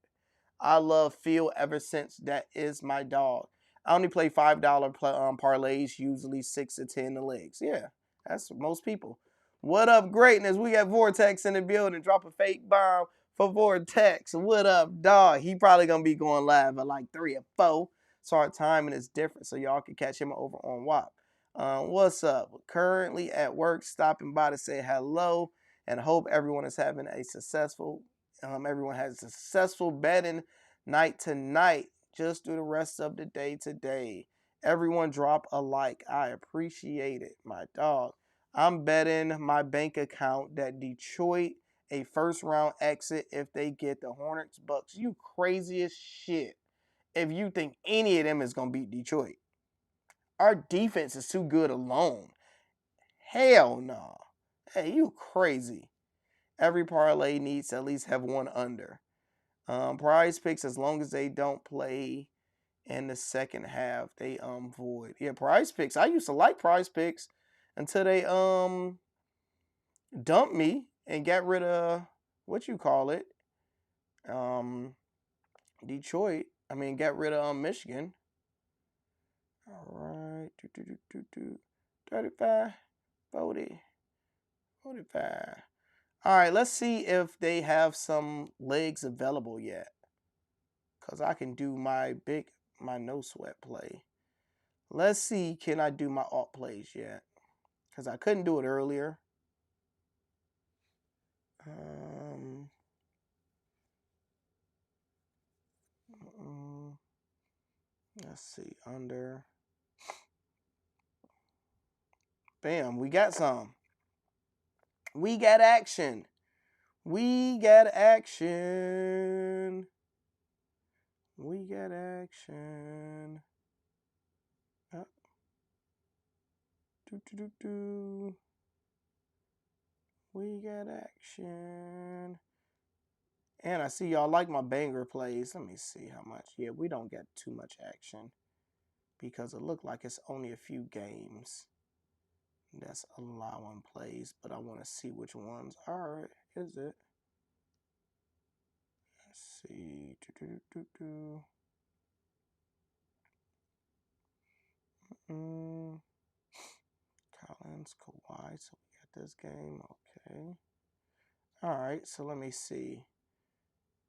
I love Phil ever since. That is my dog. I only play $5 parlays, usually 6 to 10 the legs. Yeah, that's most people. What up, greatness? We got Vortex in the building. Drop a fake bomb for Vortex. What up, dog? He probably going to be going live at like 3 or 4. So our timing is different, so y'all can catch him over on WAP. What's up? Currently at work, stopping by to say hello, and hope everyone is having a successful, everyone has a successful betting night tonight. Just do the rest of the day today. Everyone drop a like. I appreciate it, my dog. I'm betting my bank account that Detroit a first round exit if they get the Hornets Bucks. You crazy as shit if you think any of them is going to beat Detroit. Our defense is too good alone. Hell no. Hey, you crazy. Every parlay needs to at least have one under. Prize picks, as long as they don't play in the second half, they void. Yeah, prize picks. I used to like prize picks until they dumped me and got rid of what you call it. Detroit. I mean, got rid of Michigan. All right. 35, 40, 45. All right, let's see if they have some legs available yet. Because I can do my no sweat play. Let's see, can I do my alt plays yet? Because I couldn't do it earlier. Let's see, under. Bam, we got some. We got action. We got action. We got action. Oh. We got action. And I see y'all like my banger plays. Let me see how much. Yeah, we don't get too much action because it looked like it's only a few games that's allowing plays, but I want to see which ones are. Is it? Let's see. Collins, Kawhi. So we got this game. Okay. All right. So let me see.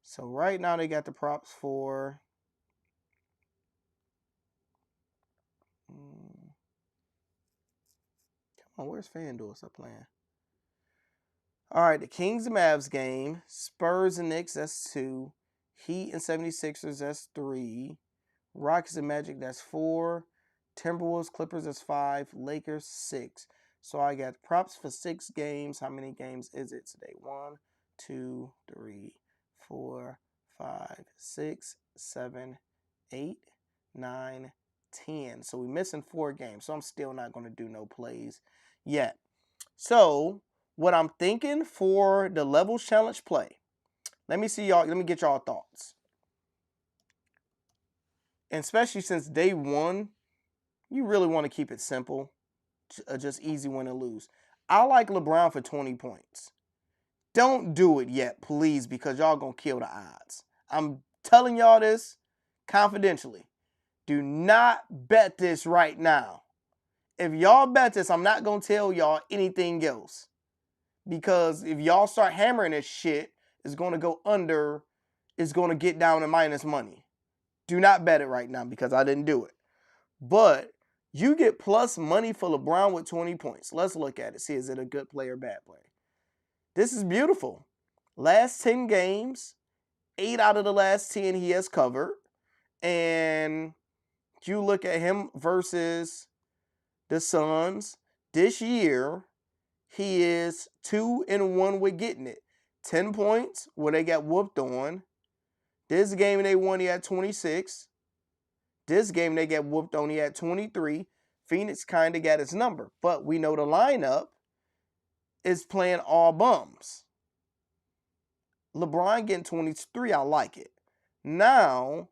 So right now they got the props for. Come on, where's Fanduel? Stop playing. All right, the Kings and Mavs game. Spurs and Knicks, that's 2. Heat and 76ers, that's 3. Rockets and Magic, that's 4. Timberwolves, Clippers, that's 5. Lakers, 6. So I got props for 6 games. How many games is it today? 1, 2, 3, 4, 5, 6, 7, 8, 9, 10. So we're missing 4 games. So I'm still not going to do no plays yet. So what I'm thinking for the levels challenge play, let me see y'all. Let me get y'all thoughts. And especially since day 1, you really want to keep it simple, just easy win and lose. I like LeBron for 20 points. Don't do it yet, please, because y'all gonna kill the odds. I'm telling y'all this confidentially. Do not bet this right now. If y'all bet this, I'm not gonna tell y'all anything else. Because if y'all start hammering this shit, it's gonna go under, it's gonna get down to minus money. Do not bet it right now because I didn't do it. But you get plus money for LeBron with 20 points. Let's look at it. See, is it a good play or bad play? This is beautiful. Last 10 games, 8 out of the last 10 he has covered. And you look at him versus the Suns this year, he is 2-1 with getting it. 10 points where they got whooped on. This game they won, he had 26. This game they got whooped on, he had 23. Phoenix kind of got his number. But we know the lineup is playing all bums. LeBron getting 23, I like it. Now,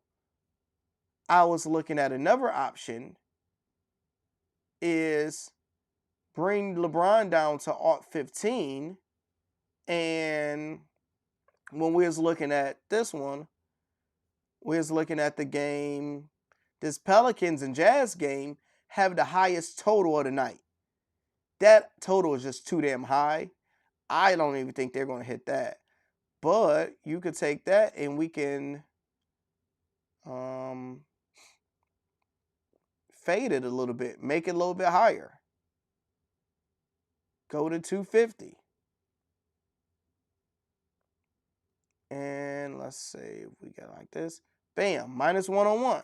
I was looking at another option is bring LeBron down to alt 15. And when we was looking at this one, we was looking at the game, this Pelicans and Jazz game have the highest total of the night. That total is just too damn high. I don't even think they're going to hit that. But you could take that and we can fade it a little bit. Make it a little bit higher. Go to 250. And let's say if we get like this. Bam. Minus 101.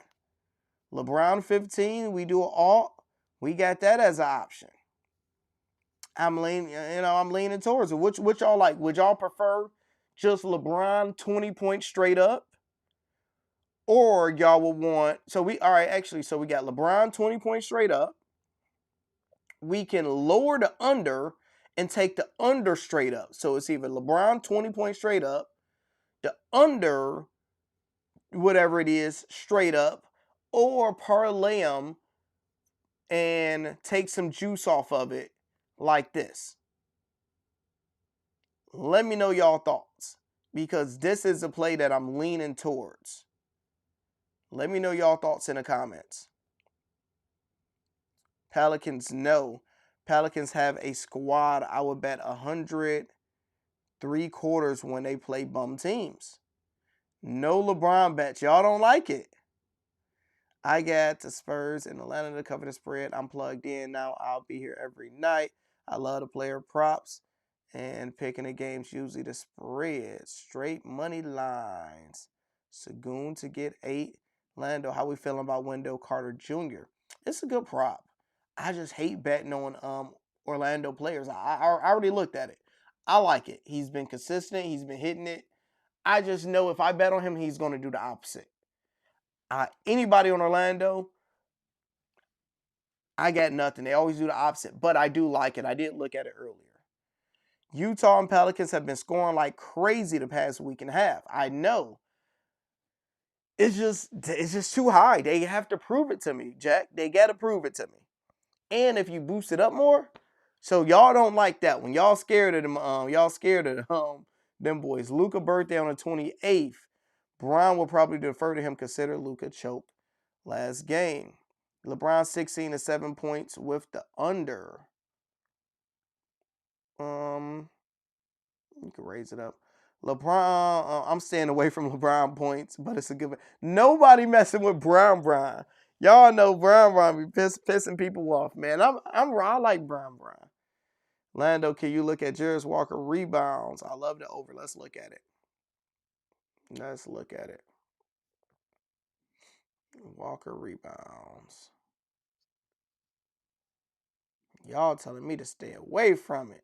LeBron 15. We do an alt. We got that as an option. I'm leaning towards it. Which y'all like? Would y'all prefer just LeBron 20 points straight up? Or y'all would want, so we got LeBron 20 points straight up. We can lower the under and take the under straight up. So it's either LeBron 20 points straight up, the under, whatever it is, straight up, or parlay them and take some juice off of it like this. Let me know y'all thoughts because this is a play that I'm leaning towards. Let me know y'all thoughts in the comments. Pelicans, no. Pelicans have a squad. I would bet 100 3/4 when they play bum teams. No LeBron bets. Y'all don't like it. I got the Spurs in Atlanta to cover the spread. I'm plugged in now. I'll be here every night. I love the player props and picking the games, usually the spread. Straight money lines. Sagoon to get 8. Lando, how we feeling about Wendell Carter Jr.? It's a good prop. I just hate betting on Orlando players. I already looked at it. I like it. He's been consistent. He's been hitting it. I just know if I bet on him, he's going to do the opposite. Anybody on Orlando, I got nothing. They always do the opposite, but I do like it. I did look at it earlier. Utah and Pelicans have been scoring like crazy the past week and a half. I know. It's just too high. They have to prove it to me, Jack. They got to prove it to me. And if you boost it up more, so y'all don't like that one. Y'all scared of them. Y'all scared of them boys. Luka birthday on the 28th. Brown will probably defer to him. Consider Luka choke last game. LeBron 16 to 7 points with the under. You can raise it up. LeBron, I'm staying away from LeBron points, but it's a good one. Nobody messing with Brown. Y'all know Brown be pissing people off, man. I like Brown. Lando, can you look at Jarris Walker rebounds? I love the over. Let's look at it. Walker rebounds. Y'all telling me to stay away from it.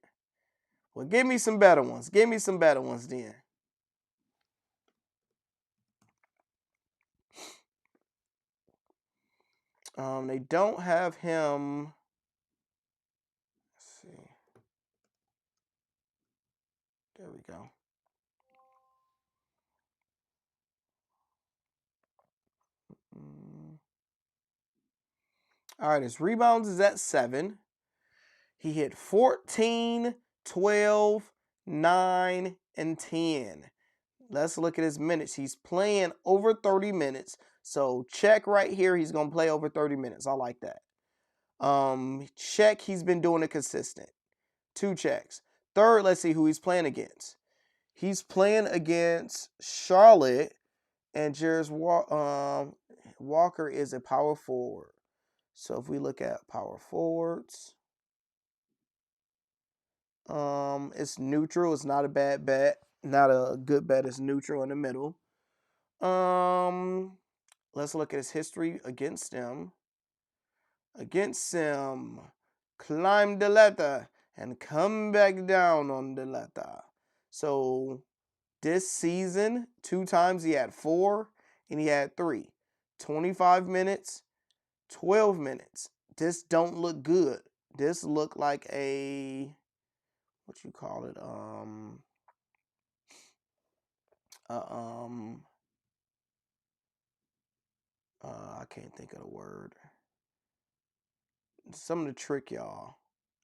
Well, give me some better ones. Give me some better ones then. They don't have him. Let's see. There we go. All right, his rebounds is at 7. He hit 14, 12, 9, and 10. Let's look at his minutes. He's playing over 30 minutes. So check right here. He's going to play over 30 minutes. I like that. Check. He's been doing it consistent. 2 checks. Third, let's see who he's playing against. He's playing against Charlotte, and Jarris Walker is a power forward. So if we look at power forwards, it's neutral. It's not a bad bet. Not a good bet. It's neutral in the middle. Let's look at his history against him. Against him, climb the ladder and come back down on the ladder. So this season, 2 times he had 4 and he had 3. 25 minutes, 12 minutes. This don't look good. This look like a, what you call it? I can't think of the word. Something to trick y'all.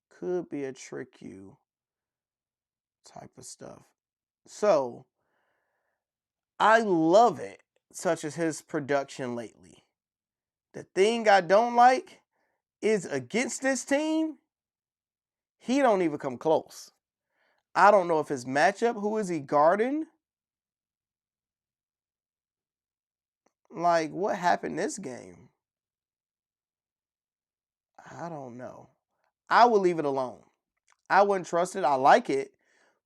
Could be a trick you type of stuff. So I love it, such as his production lately. The thing I don't like is against this team, he don't even come close. I don't know if his matchup, who is he guarding? Like, what happened this game? I don't know. I would leave it alone. I wouldn't trust it. I like it,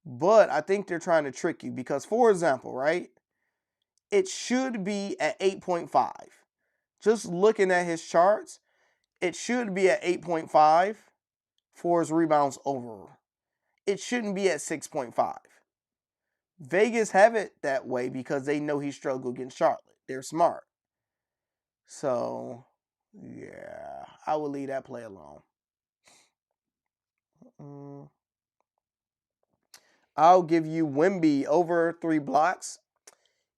but I think they're trying to trick you because, for example, right? It should be at 8.5. Just looking at his charts, it should be at 8.5 for his rebounds over. It shouldn't be at 6.5. Vegas have it that way because they know he struggled against Charlotte. They're smart. So, yeah, I will leave that play alone. I'll give you Wemby over 3 blocks.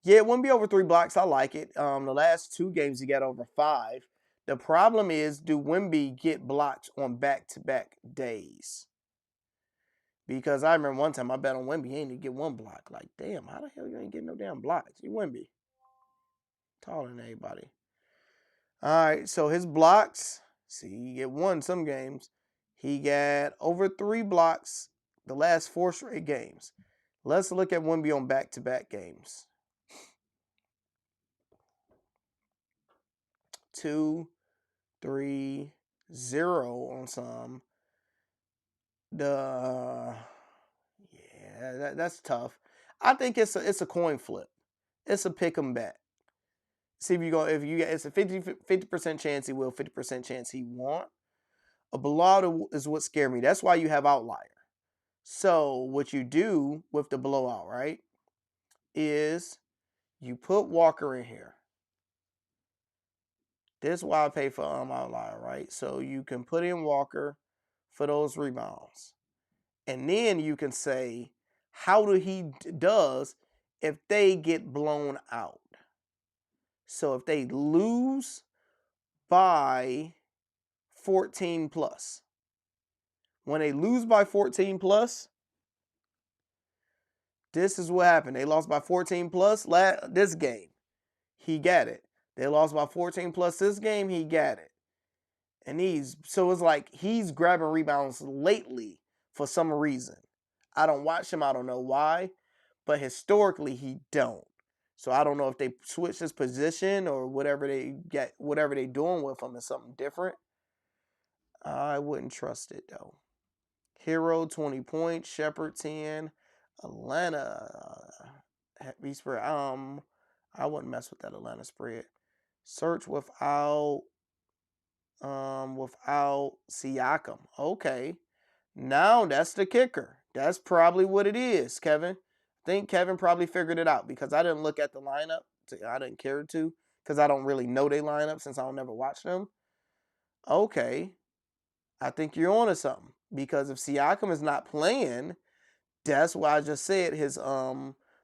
Yeah, Wemby over 3 blocks. I like it. The last 2 games he got over 5. The problem is, do Wemby get blocked on back-to-back days? Because I remember one time I bet on Wemby, he ain't even get 1 block. Like, damn, how the hell you ain't getting no damn blocks? You Wemby. Taller than anybody. All right, so his blocks, see, you get 1 some games. He got over 3 blocks the last 4 straight games. Let's look at Wemby on back-to-back games. 2, 3, 0 on some. Yeah, that's tough. I think it's a coin flip. It's a pick 'em bet. See if you go, it's a 50% chance he will, 50% chance he won't. A blowout is what scared me. That's why you have Outlier. So what you do with the blowout, right, is you put Walker in here. This is why I pay for Outlier, right? So you can put in Walker for those rebounds. And then you can say how he does if they get blown out. So if they lose by 14 plus. When they lose by 14 plus, this is what happened. They lost by 14 plus this game. He got it. They lost by 14 plus this game. He got it. And so it's like he's grabbing rebounds lately for some reason. I don't watch him. I don't know why. But historically, he don't. So I don't know if they switch his position or whatever they doing with him is something different. I wouldn't trust it though. Hero 20 points, Shepherd 10, Atlanta happy spread. I wouldn't mess with that Atlanta spread. Search without without Siakam. Okay. Now that's the kicker. That's probably what it is, Kevin. I think Kevin probably figured it out because I didn't look at the lineup. I didn't care to because I don't really know their lineup since I don't never watch them. Okay. I think you're onto something because if Siakam is not playing, that's why I just said his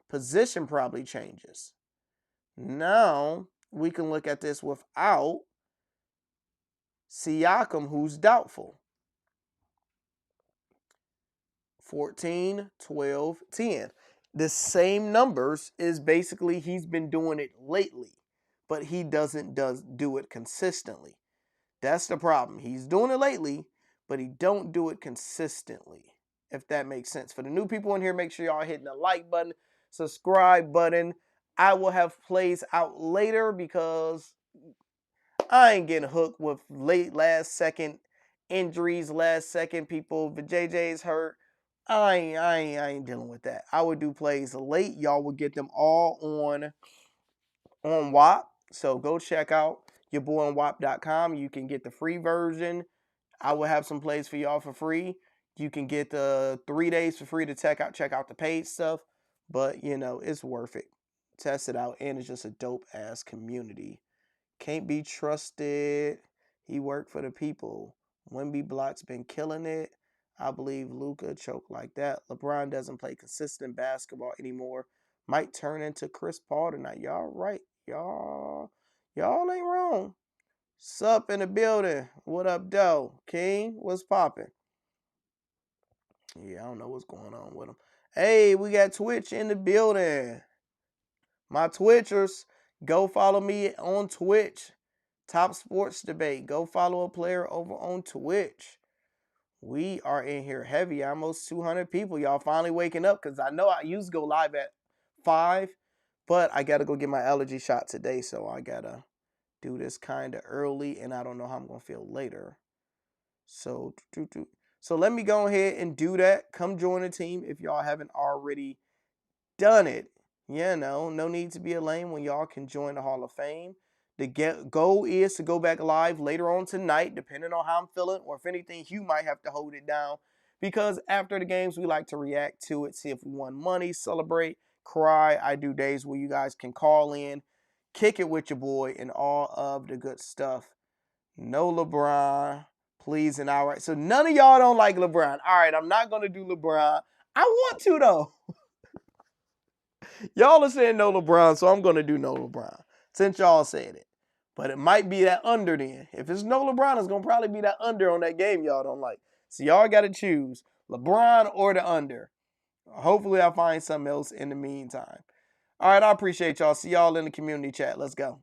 position probably changes. Now we can look at this without Siakam, who's doubtful. 14, 12, 10. The same numbers is basically he's been doing it lately, but he doesn't do it consistently. That's the problem. He's doing it lately, but he don't do it consistently, if that makes sense. For the new people in here, make sure y'all hitting the like button, subscribe button. I will have plays out later because I ain't getting hooked with late last second injuries, last second people. If JJ's hurt, I ain't dealing with that. I would do plays late. Y'all will get them all on WAP. So go check out your boy on WAP.com. You can get the free version. I will have some plays for y'all for free. You can get the 3 days for free to check out the paid stuff. But you know, it's worth it. Test it out, and it's just a dope ass community. Can't be trusted. He worked for the people. Wemby Block's been killing it. I believe Luka choked like that. LeBron doesn't play consistent basketball anymore. Might turn into Chris Paul tonight. Y'all right. Y'all ain't wrong. Sup in the building. What up, though? King, what's popping? Yeah, I don't know what's going on with him. Hey, we got Twitch in the building. My Twitchers, go follow me on Twitch. Top Sports Debate. Go follow a player over on Twitch. We are in here heavy. Almost 200 people. Y'all finally waking up because I know I used to go live at 5, but I got to go get my allergy shot today, so I got to do this kind of early, and I don't know how I'm going to feel later. So let me go ahead and do that. Come join the team if y'all haven't already done it. Yeah, no need to be a lame when y'all can join the Hall of Fame. The goal is to go back live later on tonight, depending on how I'm feeling, or if anything, Hugh might have to hold it down. Because after the games, we like to react to it, see if we won money, celebrate, cry. I do days where you guys can call in, kick it with your boy, and all of the good stuff. No LeBron, please, and all right. So none of y'all don't like LeBron. All right, I'm not going to do LeBron. I want to, though. Y'all are saying no LeBron, so I'm going to do no LeBron since y'all said it. But it might be that under then. If it's no LeBron, it's going to probably be that under on that game y'all don't like. So y'all got to choose LeBron or the under. Hopefully I'll find something else in the meantime. All right, I appreciate y'all. See y'all in the community chat. Let's go.